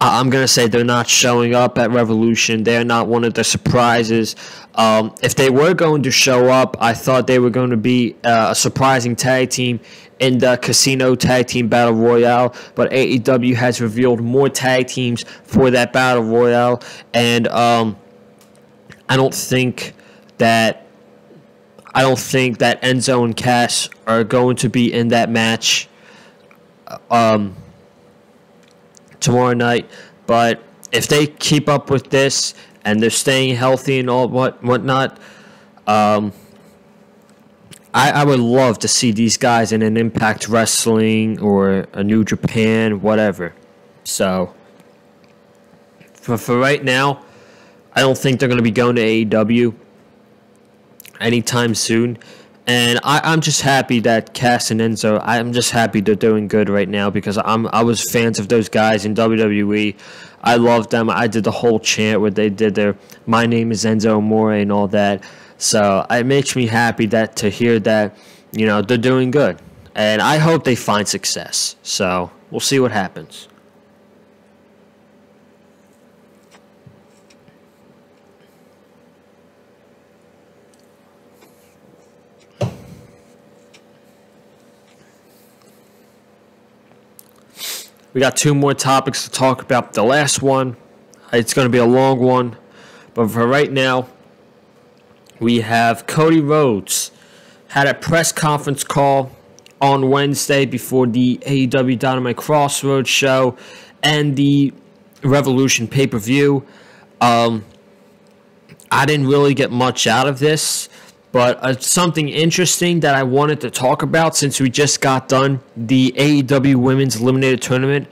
I'm going to say they're not showing up at Revolution. They're not one of the surprises. If they were going to show up, I thought they were going to be a surprising tag team in the Casino Tag Team Battle Royale, but AEW has revealed more tag teams for that Battle Royale, and I don't think that Nzo and Caz are going to be in that match tomorrow night. But if they keep up with this and they're staying healthy and all whatnot, I would love to see these guys in an Impact Wrestling or a New Japan, whatever. So for right now, I don't think they're going to be going to AEW anytime soon. And I'm just happy that Cass and Enzo, I'm just happy they're doing good right now, because I was fans of those guys in WWE. I loved them. I did the whole chant where they did their "My name is Enzo Amore" and all that. So it makes me happy to hear that, they're doing good. And I hope they find success. So we'll see what happens. We got two more topics to talk about. The last one, it's going to be a long one, but for right now, we have Cody Rhodes had a press conference call on Wednesday before the AEW Dynamite Crossroads show and the Revolution pay-per-view. I didn't really get much out of this, but something interesting that I wanted to talk about, since we just got done the AEW Women's Eliminator Tournament,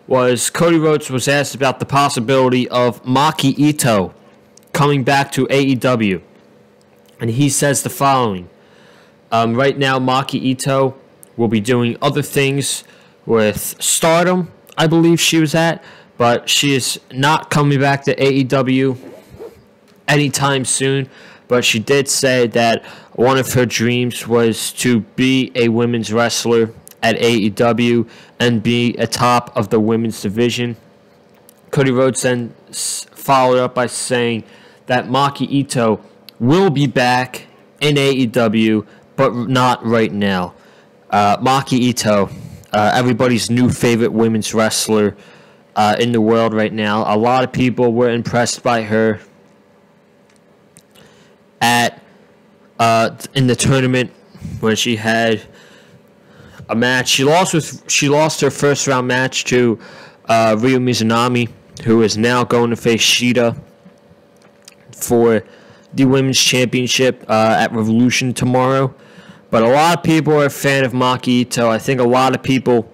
was Cody Rhodes was asked about the possibility of Maki Itoh coming back to AEW. And he says the following. Right now, Maki Itoh will be doing other things with Stardom, I believe she was at, but she is not coming back to AEW anytime soon. But she did say that one of her dreams was to be a women's wrestler at AEW and be atop of the women's division. Cody Rhodes then followed up by saying that Maki Itoh will be back in AEW, but not right now. Maki Itoh, everybody's new favorite women's wrestler in the world right now. A lot of people were impressed by her in the tournament when she had a match. She lost her first round match to Ryo Mizunami who is now going to face Shida for the Women's Championship at Revolution tomorrow. But a lot of people are a fan of Maki Itoh. I think a lot of people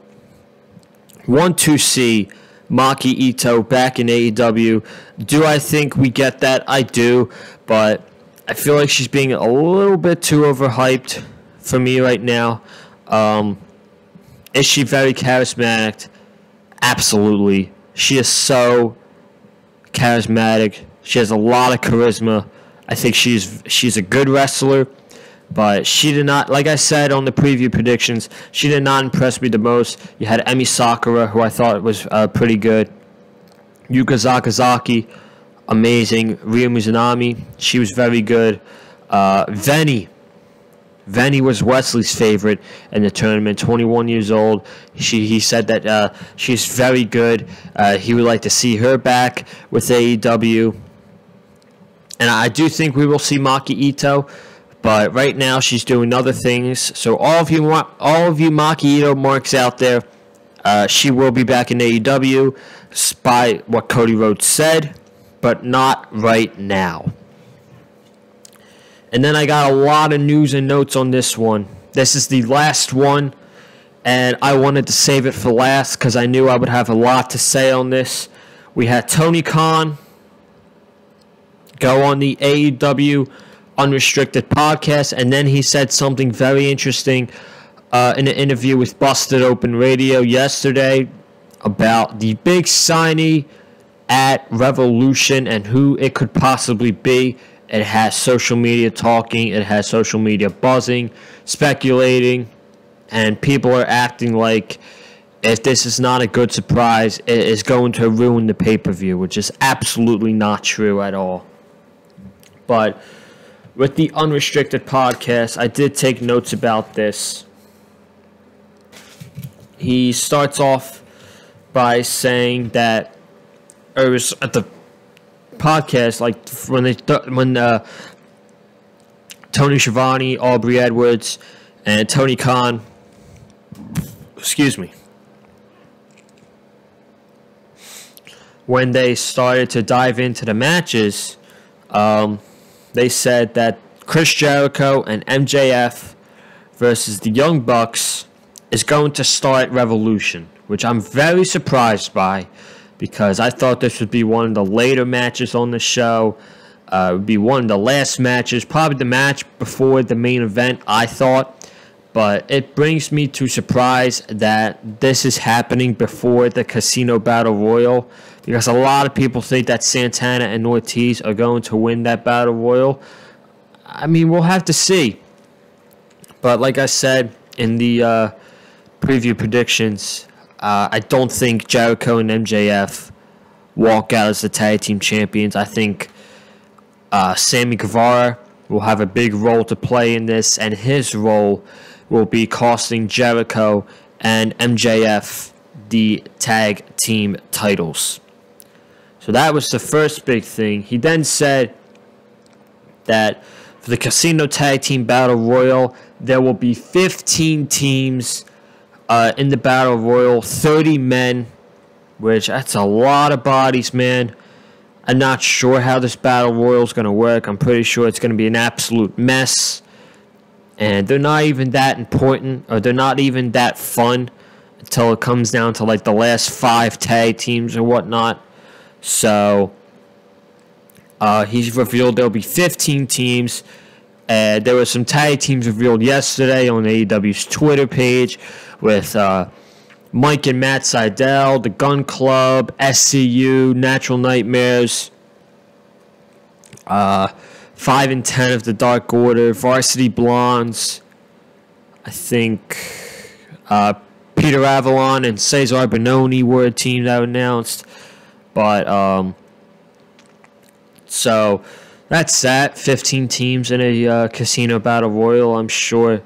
want to see Maki Itoh back in AEW. Do I think we get that? I do. But I feel like she's being a little bit too overhyped for me right now. Is she very charismatic? Absolutely. She is so charismatic. She has a lot of charisma. I think she's a good wrestler, but she did not, like I said on the preview predictions, she did not impress me the most. You had Emi Sakura, who I thought was pretty good. Yuka Sakazaki, amazing. Ryo Mizunami, she was very good. Venny was Wesley's favorite in the tournament, 21 years old. He said that she's very good. He would like to see her back with AEW. And I do think we will see Maki Itoh, but right now she's doing other things. So all of you Maki Itoh marks out there, she will be back in AEW, by what Cody Rhodes said, but not right now. And then I got a lot of news and notes on this one. This is the last one, and I wanted to save it for last because I knew I would have a lot to say on this. We had Tony Khan go on the AEW Unrestricted podcast, and then he said something very interesting in an interview with Busted Open Radio yesterday about the big signee at Revolution and who it could possibly be. It has social media talking, it has social media buzzing, speculating, and people are acting like if this is not a good surprise, it is going to ruin the pay-per-view, which is absolutely not true at all. But with the Unrestricted podcast, I did take notes about this. He starts off by saying that it was at the podcast, like when Tony Schiavone, Aubrey Edwards, and Tony Khan, when they started to dive into the matches, they said that Chris Jericho and MJF versus the Young Bucks is going to start Revolution, which I'm very surprised by because I thought this would be one of the later matches on the show. It would be one of the last matches, probably the match before the main event, I thought. But it brings me to surprise that this is happening before the Casino Battle Royal, because a lot of people think that Santana and Ortiz are going to win that Battle Royal. I mean, we'll have to see. But like I said in the preview predictions, I don't think Jericho and MJF walk out as the tag team champions. I think Sammy Guevara will have a big role to play in this, and his role will be costing Jericho and MJF the tag team titles. So that was the first big thing. He then said that for the Casino Tag Team Battle Royal, there will be 15 teams in the Battle Royal, 30 men, which that's a lot of bodies, man. I'm not sure how this Battle Royal is going to work. I'm pretty sure it's going to be an absolute mess. And they're not even that important, or they're not even that fun until it comes down to like the last 5 tag teams or whatnot. So he's revealed there'll be 15 teams. There were some tag teams revealed yesterday on AEW's Twitter page with Mike and Matt Sydal, the Gun Club, SCU, Natural Nightmares, 5 and 10 of the Dark Order, Varsity Blondes. I think Peter Avalon and Cesar Bononi were a team that were announced. But, so that's that. 15 teams in a Casino Battle Royal. I'm sure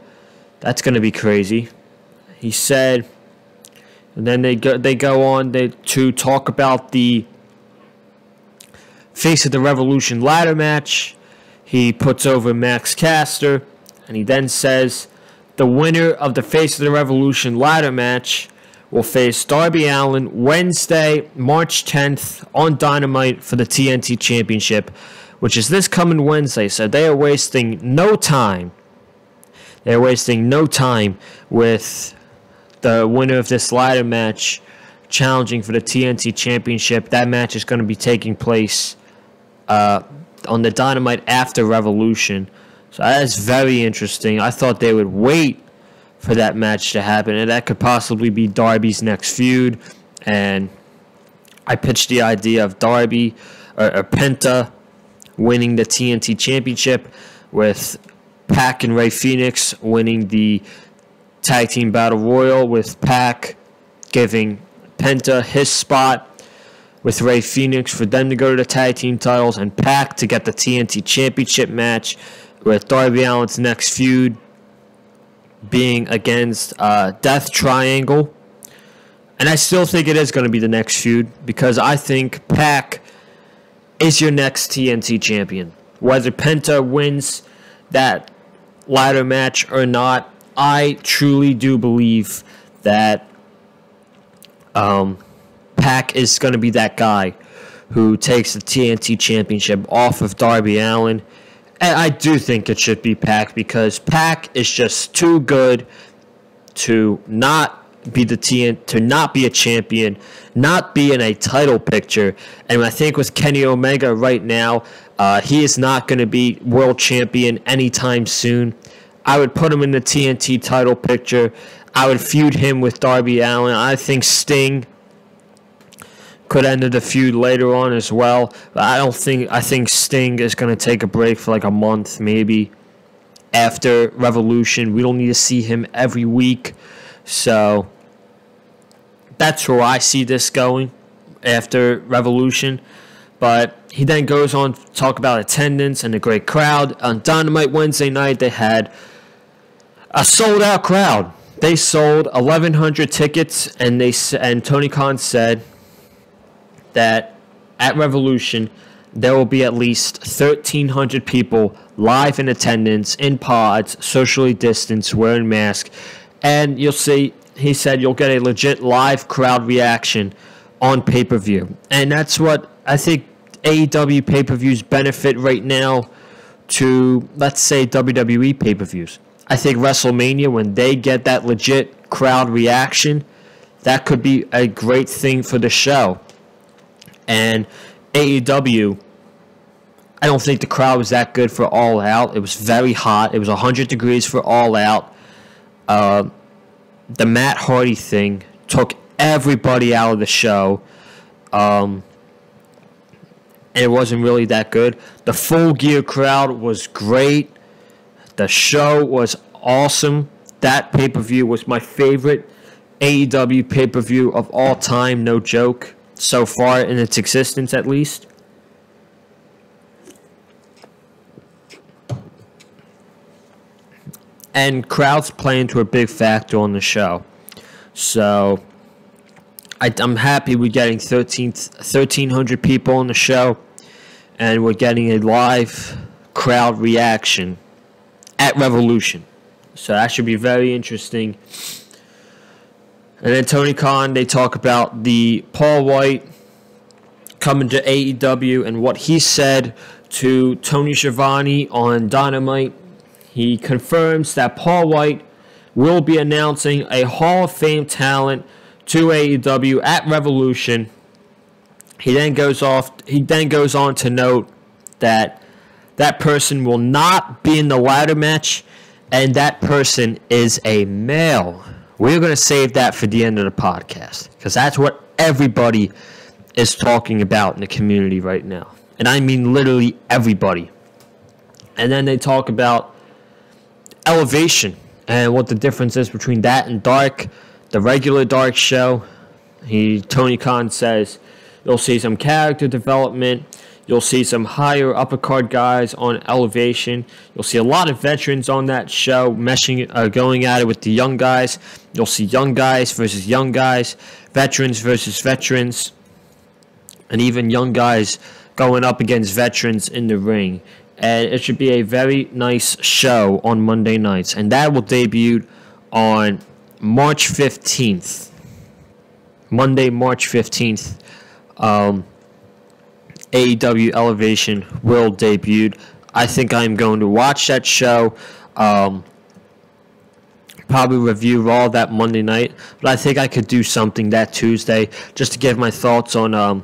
that's going to be crazy. He said, and then they go on to talk about the Face of the Revolution ladder match. He puts over Max Caster, and he then says the winner of the Face of the Revolution ladder match will face Darby Allin Wednesday, March 10th on Dynamite for the TNT Championship, which is this coming Wednesday. So they are wasting no time. They're wasting no time with the winner of this ladder match challenging for the TNT Championship. That match is going to be taking place on the Dynamite after Revolution. So that is very interesting. I thought they would wait for that match to happen, and that could possibly be Darby's next feud. And I pitched the idea of Darby or Penta winning the TNT Championship, with Pac and Rey Fenix winning the Tag Team Battle Royal, with Pac giving Penta his spot with Rey Fenix for them to go to the tag team titles, and Pac to get the TNT Championship match, with Darby Allin's next feud being against Death Triangle. And I still think it is going to be the next feud, because I think Pac is your next TNT champion. Whether Penta wins that ladder match or not, I truly do believe that Pac is going to be that guy who takes the TNT Championship off of Darby Allin. And I do think it should be Pac, because Pac is just too good to not be not be a champion, not be in a title picture. And I think with Kenny Omega right now, he is not going to be world champion anytime soon. I would put him in the TNT title picture. I would feud him with Darby Allin. I think Sting could end the feud later on as well. But I think Sting is going to take a break for like a month, maybe, after Revolution. We don't need to see him every week. So that's where I see this going after Revolution. But he then goes on to talk about attendance and the great crowd. On Dynamite Wednesday night, they had a sold-out crowd. They sold 1,100 tickets, and Tony Khan said that at Revolution, there will be at least 1,300 people live in attendance, in pods, socially distanced, wearing masks. And you'll see, he said, you'll get a legit live crowd reaction on pay-per-view. And that's what I think AEW pay-per-views benefit right now to, let's say, WWE pay-per-views. I think WrestleMania, when they get that legit crowd reaction, that could be a great thing for the show. And AEW, I don't think the crowd was that good for All Out. It was very hot. It was 100 degrees for All Out. The Matt Hardy thing took everybody out of the show. And it wasn't really that good. The Full Gear crowd was great. The show was awesome. That pay-per-view was my favorite AEW pay-per-view of all time, no joke, so far in its existence at least. And crowds play into a big factor on the show. So I'm happy we're getting 1,300 people on the show, and we're getting a live crowd reaction at Revolution. So that should be very interesting. And then Tony Khan, they talk about the Paul White coming to AEW and what he said to Tony Schiavone on Dynamite. He confirms that Paul White will be announcing a Hall of Fame talent to AEW at Revolution. He then goes on to note that that person will not be in the ladder match, and that person is a male. We're going to save that for the end of the podcast, because that's what everybody is talking about in the community right now. And I mean literally everybody. And then they talk about Elevation and what the difference is between that and Dark, the regular Dark show. Tony Khan says you'll see some character development. You'll see some higher upper card guys on Elevation. You'll see a lot of veterans on that show going at it with the young guys. You'll see young guys versus young guys, veterans versus veterans, and even young guys going up against veterans in the ring. And it should be a very nice show on Monday nights. And that will debut on March 15th. Monday, March 15th, AEW Elevation World debuted. I think I'm going to watch that show. Probably review Raw that Monday night, but I think I could do something that Tuesday just to give my thoughts on how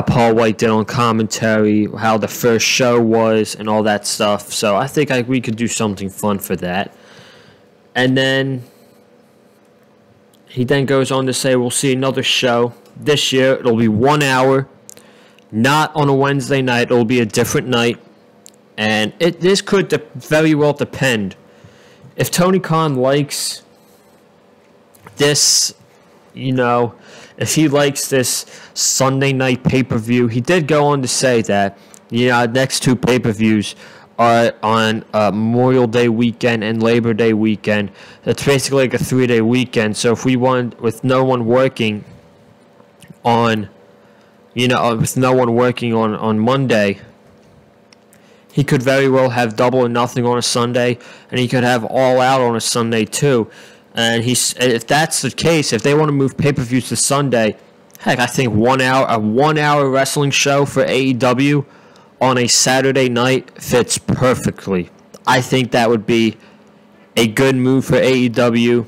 Paul White did on commentary, how the first show was, and all that stuff. So I think we could do something fun for that. And then he then goes on to say we'll see another show this year. It'll be 1 hour, not on a Wednesday night. It'll be a different night, and this could very well depend. If Tony Khan likes this, if he likes this Sunday night pay-per-view, he did go on to say that, next two pay-per-views are on Memorial Day weekend and Labor Day weekend. That's basically like a 3-day weekend. So if we want, with no one working on, on Monday, he could very well have Double or Nothing on a Sunday, and he could have All Out on a Sunday too. And if that's the case, if they want to move pay-per-views to Sunday, heck, I think a 1 hour wrestling show for AEW on a Saturday night fits perfectly. I think that would be a good move for AEW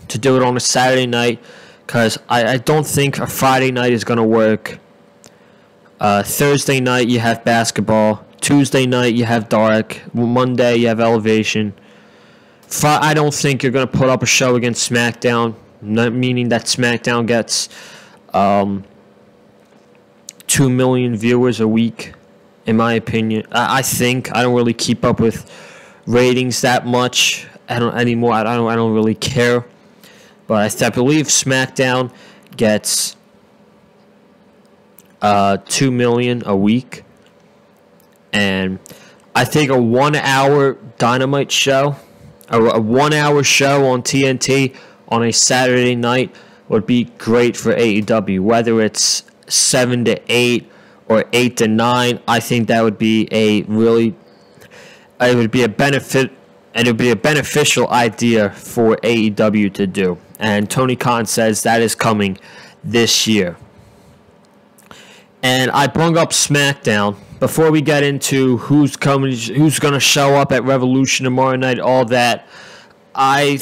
to do it on a Saturday night, because I don't think a Friday night is going to work. Thursday night you have basketball. Tuesday night you have Dark. Monday you have Elevation. I don't think you're going to put up a show against SmackDown, meaning that SmackDown gets 2 million viewers a week, in my opinion. I don't really keep up with ratings that much. I don't really care. But I believe SmackDown gets 2 million a week. And I think a 1 hour Dynamite show, a 1 hour show on TNT on a Saturday night would be great for AEW. Whether it's 7 to 8 or 8 to 9, I think that would be it would be a benefit, and it would be a beneficial idea for AEW to do. And Tony Khan says that is coming this year. And I brought up SmackDown before we get into who's going to show up at Revolution tomorrow night, all that. I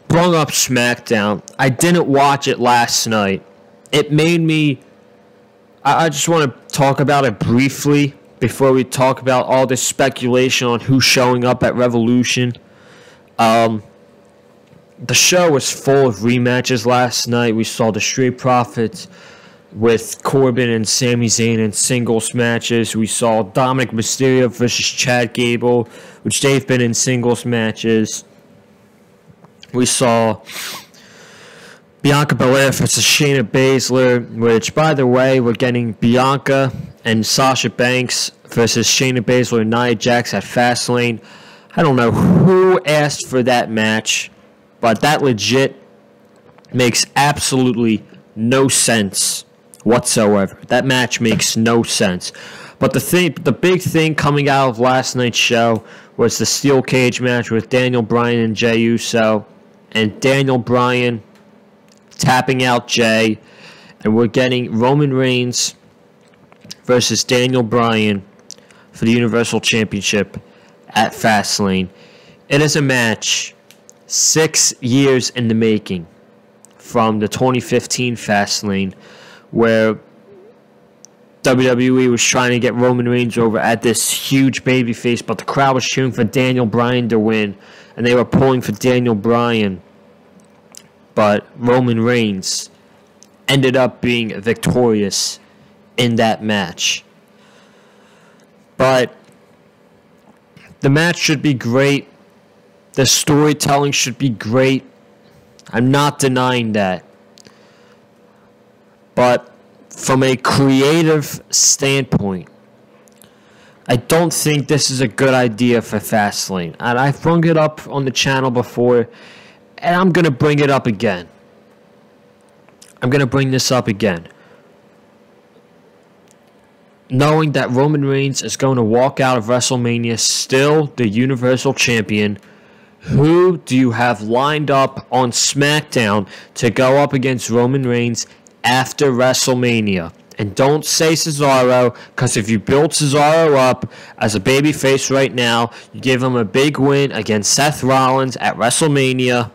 brought up SmackDown. I didn't watch it last night. It made me... I just want to talk about it briefly before we talk about all this speculation on who's showing up at Revolution. The show was full of rematches last night. We saw the Street Profits with Corbin and Sami Zayn in singles matches. We saw Dominic Mysterio versus Chad Gable, which they've been in singles matches. We saw Bianca Belair versus Shayna Baszler, which, by the way, we're getting Bianca and Sasha Banks versus Shayna Baszler and Nia Jax at Fastlane. I don't know who asked for that match, but that legit makes absolutely no sense whatsoever. That match makes no sense. But the big thing coming out of last night's show was the steel cage match with Daniel Bryan and Jey Uso, and Daniel Bryan tapping out Jey, and we're getting Roman Reigns versus Daniel Bryan for the Universal Championship at Fastlane. It is a match 6 years in the making from the 2015 Fastlane, where WWE was trying to get Roman Reigns over at this huge babyface, but the crowd was cheering for Daniel Bryan to win, and they were pulling for Daniel Bryan. But Roman Reigns ended up being victorious in that match. But the match should be great. The storytelling should be great. I'm not denying that. But from a creative standpoint, I don't think this is a good idea for Fastlane. And I've brought it up on the channel before, and I'm going to bring it up again. I'm going to bring this up again. Knowing that Roman Reigns is going to walk out of WrestleMania still the Universal Champion, Who do you have lined up on SmackDown to go up against Roman Reigns after WrestleMania? And don't say Cesaro, because if you build Cesaro up as a babyface right now, you give him a big win against Seth Rollins at WrestleMania.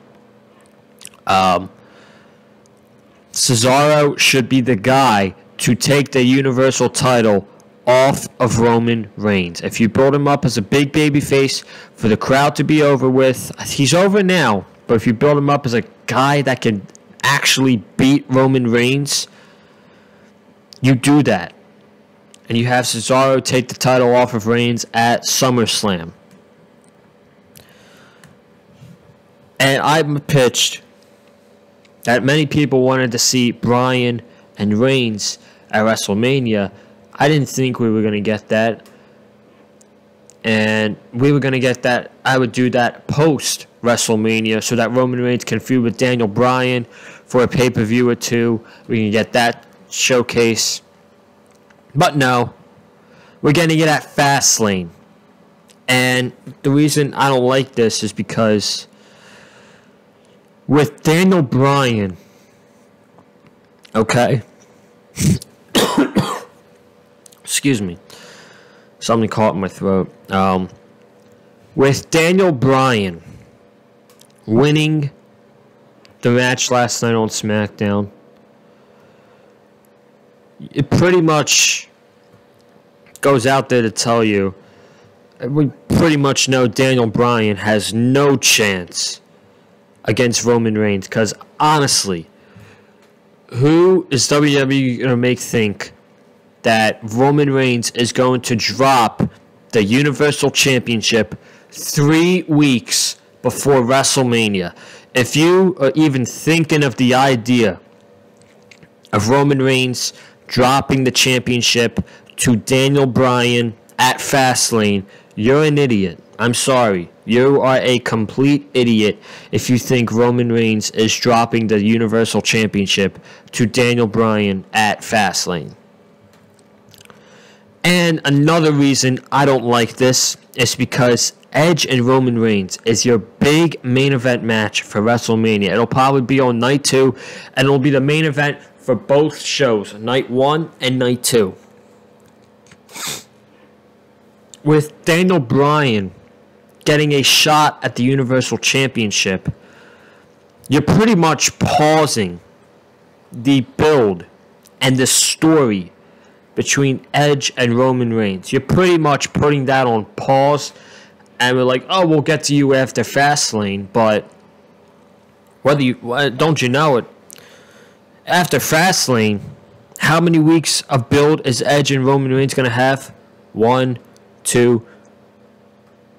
Cesaro should be the guy to take the Universal title off of Roman Reigns. If you build him up as a big babyface for the crowd to be over with, he's over now, but if you build him up as a guy that can actually beat Roman Reigns, you do that. And you have Cesaro take the title off of Reigns at SummerSlam. And I've pitched that many people wanted to see Bryan and Reigns at WrestleMania. I didn't think we were going to get that. And we were going to get that. I would do that post WrestleMania so that Roman Reigns can feud with Daniel Bryan for a pay-per-view or two. We can get that showcase. But no. We're getting it at Fastlane. And the reason I don't like this is because with Daniel Bryan, okay? Excuse me. Something caught in my throat. With Daniel Bryan winning the match last night on SmackDown, it pretty much goes out there to tell you, we pretty much know Daniel Bryan has no chance against Roman Reigns. Because honestly, who is WWE going to make think that Roman Reigns is going to drop the Universal Championship 3 weeks before WrestleMania? If you are even thinking of the idea of Roman Reigns dropping the championship to Daniel Bryan at Fastlane, you're an idiot. I'm sorry. You are a complete idiot if you think Roman Reigns is dropping the Universal Championship to Daniel Bryan at Fastlane. And another reason I don't like this is because Edge and Roman Reigns is your big main event match for WrestleMania. It'll probably be on night 2, and it'll be the main event for both shows, night 1 and night 2. With Daniel Bryan getting a shot at the Universal Championship, you're pretty much pausing the build and the story between Edge and Roman Reigns. You're pretty much putting that on pause, and we're like, oh, we'll get to you after Fastlane, but don't you know it? After Fastlane, how many weeks of build is Edge and Roman Reigns going to have? 1, 2,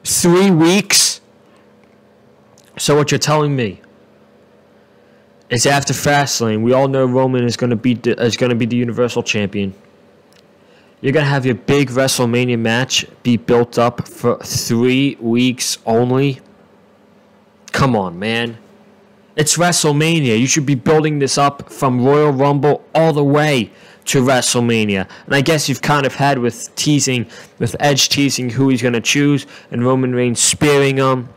3 weeks? So what you're telling me is after Fastlane, we all know Roman is going to be the Universal Champion. You're going to have your big WrestleMania match be built up for 3 weeks only? Come on, man. It's WrestleMania. You should be building this up from Royal Rumble all the way to WrestleMania. And I guess you've kind of had with Edge teasing who he's going to choose and Roman Reigns spearing him.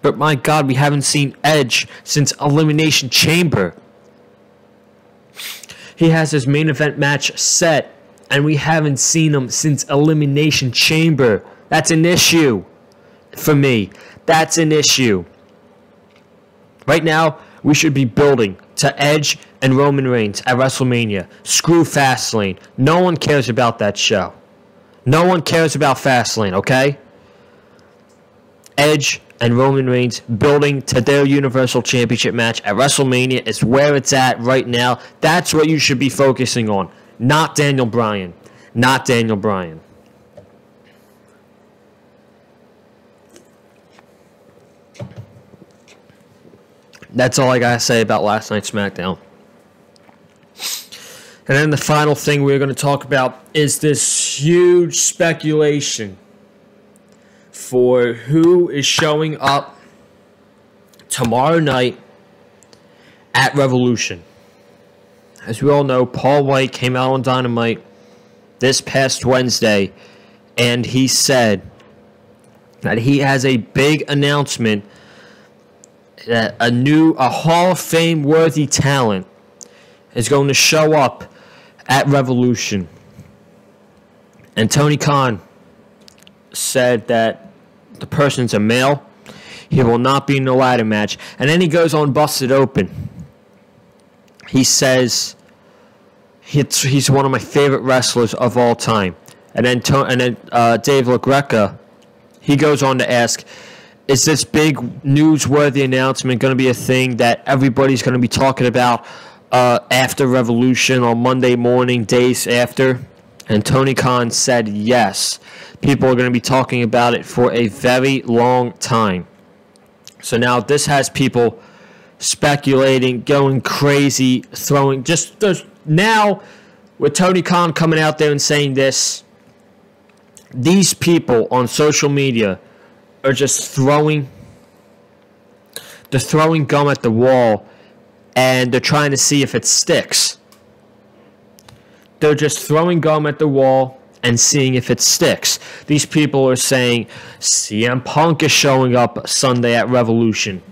But my God, we haven't seen Edge since Elimination Chamber. He has his main event match set, and we haven't seen him since Elimination Chamber. That's an issue for me. That's an issue. Right now, we should be building to Edge and Roman Reigns at WrestleMania. Screw Fastlane. No one cares about that show. No one cares about Fastlane, okay? Edge and Roman Reigns building to their Universal Championship match at WrestleMania is where it's at right now. That's what you should be focusing on. Not Daniel Bryan. Not Daniel Bryan. That's all I gotta say about last night's SmackDown. And then the final thing we're going to talk about is this huge speculation for who is showing up tomorrow night at Revolution. As we all know, Paul White came out on Dynamite this past Wednesday, and he said that he has a big announcement that a Hall of Fame worthy talent is going to show up at Revolution. And Tony Khan said that the person's a male. He will not be in the ladder match. And then he goes on Busted Open. He says he's one of my favorite wrestlers of all time. And then Dave LaGreca, he goes on to ask, is this big newsworthy announcement going to be a thing that everybody's going to be talking about after Revolution on Monday morning, days after? And Tony Khan said yes. People are going to be talking about it for a very long time. So now this has people speculating, going crazy, throwing. Now, with Tony Khan coming out there and saying this, these people on social media are just throwing gum at the wall, and they're trying to see if it sticks. They're just throwing gum at the wall and seeing if it sticks. These people are saying CM Punk is showing up Sunday at Revolution.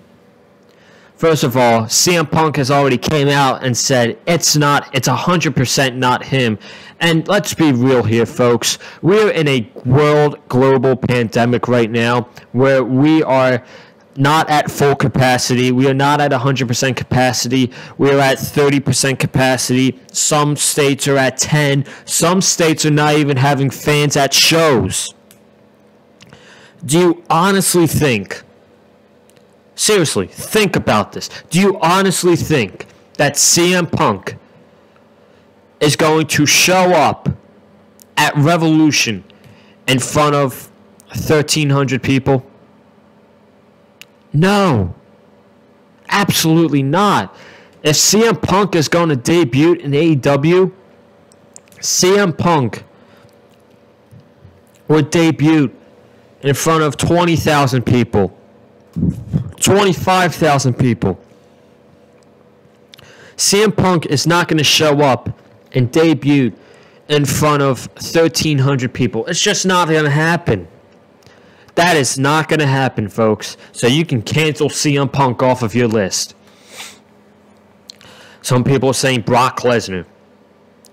First of all, CM Punk has already came out and said it's 100% not him. And let's be real here, folks. We're in a global pandemic right now where we are not at full capacity. We are not at 100% capacity. We are at 30% capacity. Some states are at 10. Some states are not even having fans at shows. Do you honestly think, seriously, think about this. Do you honestly think that CM Punk is going to show up at Revolution in front of 1,300 people? No, absolutely not. If CM Punk is going to debut in AEW, CM Punk would debut in front of 20,000 people, 25,000 people. CM Punk is not going to show up and debut in front of 1,300 people. It's just not going to happen. That is not going to happen, folks. So you can cancel CM Punk off of your list. Some people are saying Brock Lesnar.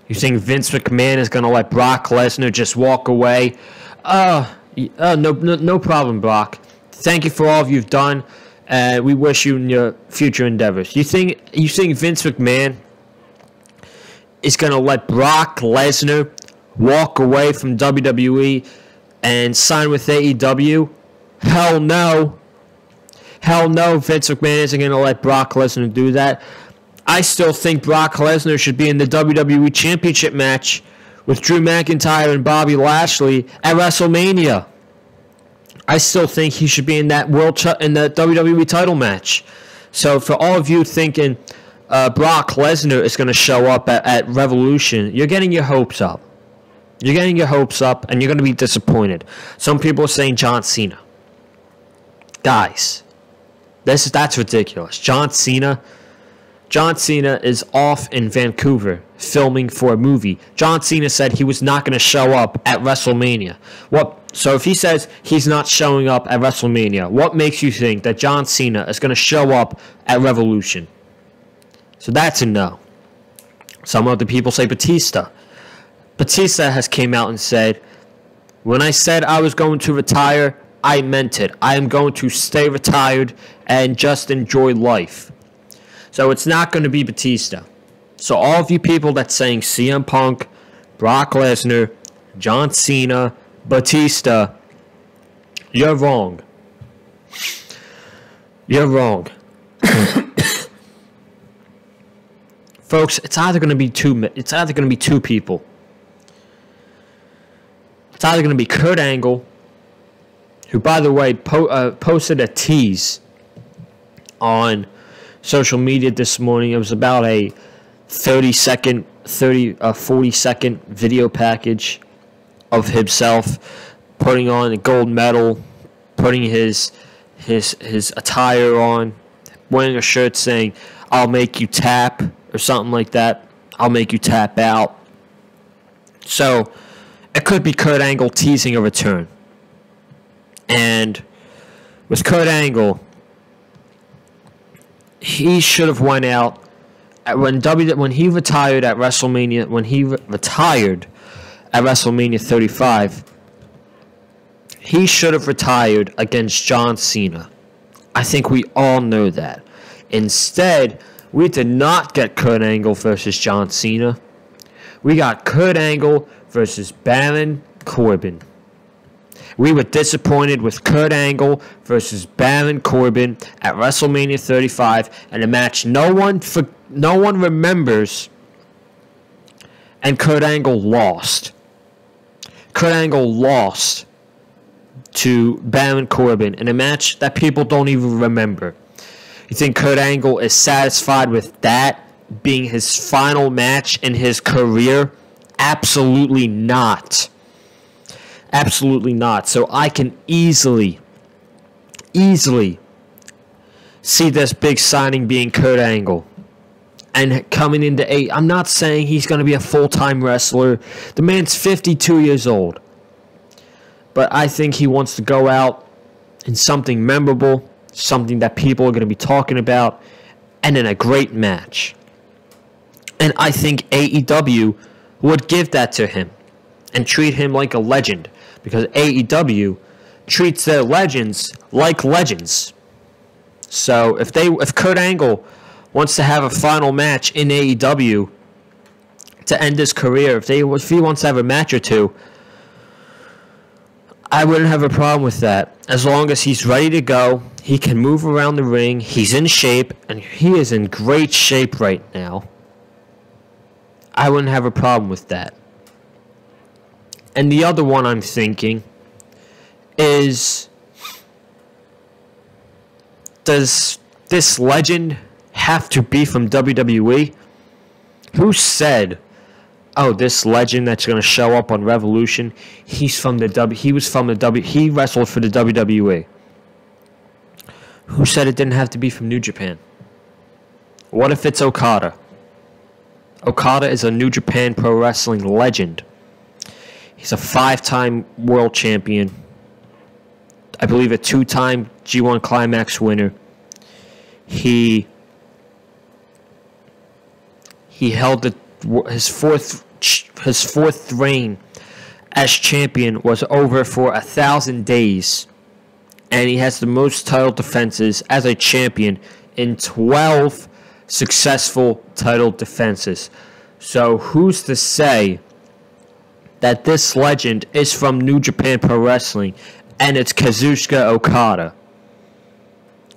You think Vince McMahon is going to let Brock Lesnar just walk away? No problem, Brock. Thank you for all you've done. We wish you in your future endeavors. You think Vince McMahon is going to let Brock Lesnar walk away from WWE and sign with AEW? Hell no. Hell no, Vince McMahon isn't going to let Brock Lesnar do that. I still think Brock Lesnar should be in the WWE Championship match with Drew McIntyre and Bobby Lashley at WrestleMania. I still think he should be in that in the WWE title match. So for all of you thinking Brock Lesnar is going to show up at Revolution, you're getting your hopes up. You're getting your hopes up, and you're going to be disappointed. Some people are saying John Cena. Guys, that's ridiculous. John Cena is off in Vancouver filming for a movie. John Cena said he was not going to show up at WrestleMania. So if he says he's not showing up at WrestleMania, what makes you think that John Cena is going to show up at Revolution? So that's a no. Some other people say Batista. Batista has came out and said, when I said I was going to retire, I meant it. I am going to stay retired and just enjoy life. So it's not going to be Batista. So all of you people that's saying CM Punk, Brock Lesnar, John Cena, Batista, you're wrong. You're wrong. Folks, it's either going to be two people. It's either going to be Kurt Angle, who, by the way, posted a tease on social media this morning. It was about a 40-second video package of himself putting on a gold medal, putting his attire on, wearing a shirt saying, "I'll make you tap," or something like that. "I'll make you tap out." So it could be Kurt Angle teasing a return. And with Kurt Angle, he should have went out when he retired at WrestleMania. When he retired at WrestleMania 35, he should have retired against John Cena. I think we all know that. Instead, we did not get Kurt Angle versus John Cena. We got Kurt Angle versus Baron Corbin. We were disappointed with Kurt Angle versus Baron Corbin at WrestleMania 35, and a match no one remembers, and Kurt Angle lost. Kurt Angle lost to Baron Corbin in a match that people don't even remember. You think Kurt Angle is satisfied with that being his final match in his career? Absolutely not. Absolutely not. So I can easily see this big signing being Kurt Angle. And coming into I'm not saying he's going to be a full-time wrestler. The man's 52 years old. But I think he wants to go out in something memorable, something that people are going to be talking about, and in a great match. And I think AEW would give that to him and treat him like a legend, because AEW treats their legends like legends. So if Kurt Angle wants to have a final match in AEW to end his career, if he wants to have a match or two, I wouldn't have a problem with that. As long as he's ready to go, he can move around the ring, he's in shape, and he is in great shape right now. I wouldn't have a problem with that. And the other one I'm thinking is, does this legend have to be from WWE? Who said, oh, this legend that's going to show up on Revolution, he wrestled for the WWE? Who said it didn't have to be from New Japan? What if it's Okada? Okada is a New Japan Pro Wrestling legend. He's a 5-time world champion. I believe a 2-time G1 Climax winner. He held his fourth reign as champion was over for 1,000 days, and he has the most title defenses as a champion in 12 successful title defenses. So who's to say that this legend is from New Japan Pro Wrestling and it's Kazuchika Okada?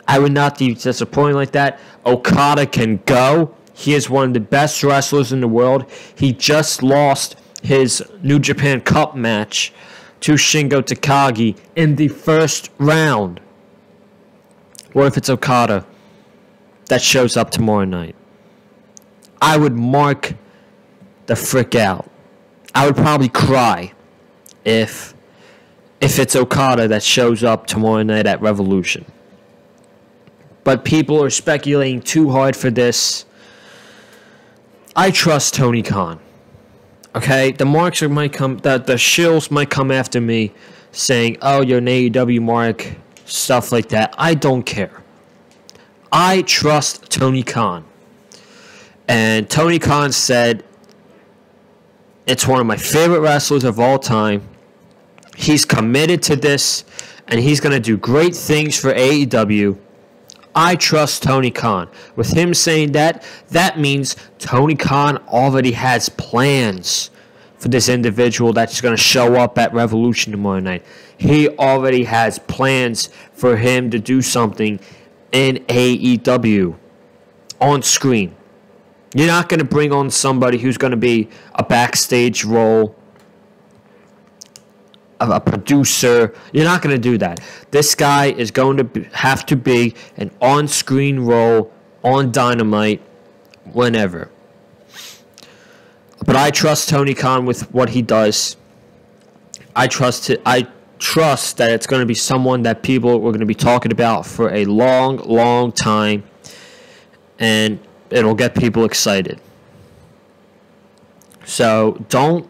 I would not be disappointed like that. Okada can go. He is one of the best wrestlers in the world. He just lost his New Japan Cup match to Shingo Takagi in the first round. What if it's Okada that shows up tomorrow night? I would mark the frick out. I would probably cry if it's Okada that shows up tomorrow night at Revolution. But people are speculating too hard for this. I trust Tony Khan. Okay, the marks might come, the shills might come after me saying, oh, you're an AEW mark, stuff like that. I don't care. I trust Tony Khan. And Tony Khan said, it's one of my favorite wrestlers of all time. He's committed to this, and he's going to do great things for AEW. I trust Tony Khan. With him saying that, that means Tony Khan already has plans for this individual that's going to show up at Revolution tomorrow night. He already has plans for him to do something in AEW on screen. You're not going to bring on somebody who's going to be a backstage role, a producer. You're not going to do that. This guy is going to have to be an on-screen role on Dynamite whenever. But I trust Tony Khan with what he does. I trust that it's going to be someone that people are going to be talking about for a long, long time, and it'll get people excited. So don't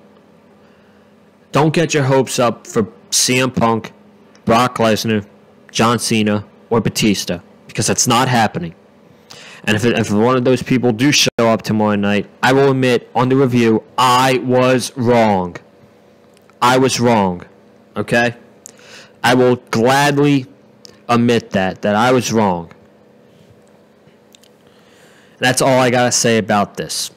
get your hopes up for CM Punk Brock Lesnar, John Cena, or Batista, because that's not happening. And if one of those people do show up tomorrow night, I will admit on the review, I was wrong. I was wrong. Okay? I will gladly admit that I was wrong. That's all I got to say about this.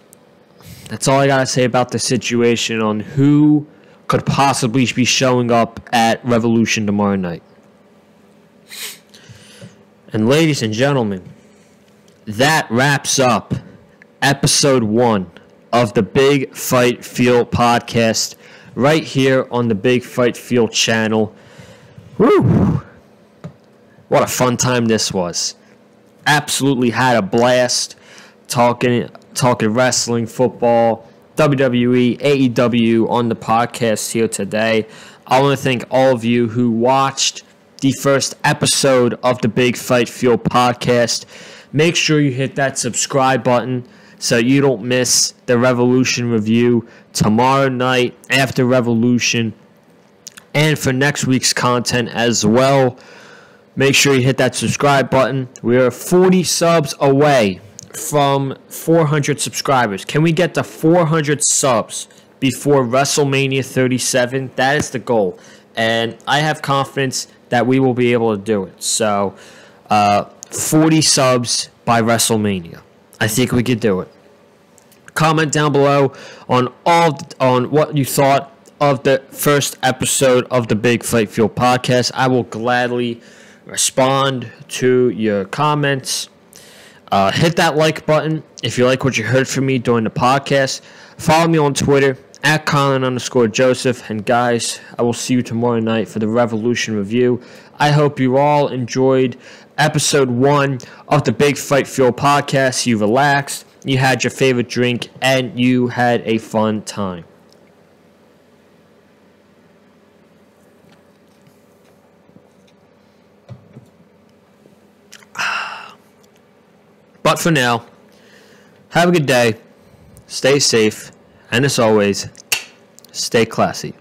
That's all I got to say about the situation on who could possibly be showing up at Revolution tomorrow night. And ladies and gentlemen, that wraps up episode 1 of the Big Fight Feel podcast right here on the Big Fight Feel channel. Woo! What a fun time this was. Absolutely had a blast talking wrestling, football, WWE, AEW on the podcast here today. I want to thank all of you who watched the first episode of the Big Fight Feel podcast. Make sure you hit that subscribe button so you don't miss the Revolution review tomorrow night after Revolution and for next week's content as well. Make sure you hit that subscribe button. We are 40 subs away from 400 subscribers. Can we get to 400 subs before WrestleMania 37? That is the goal. And I have confidence that we will be able to do it. So, 40 subs by WrestleMania. I think we could do it. Comment down below on what you thought of the first episode of the Big Fight Feel podcast. I will gladly respond to your comments. Hit that like button if you like what you heard from me during the podcast. Follow me on Twitter at Conlin_Joseph. And guys, I will see you tomorrow night for the Revolution review. I hope you all enjoyed episode 1 of the Big Fight Feel podcast. You relaxed, you had your favorite drink, and you had a fun time. But for now, have a good day, stay safe, and as always, stay classy.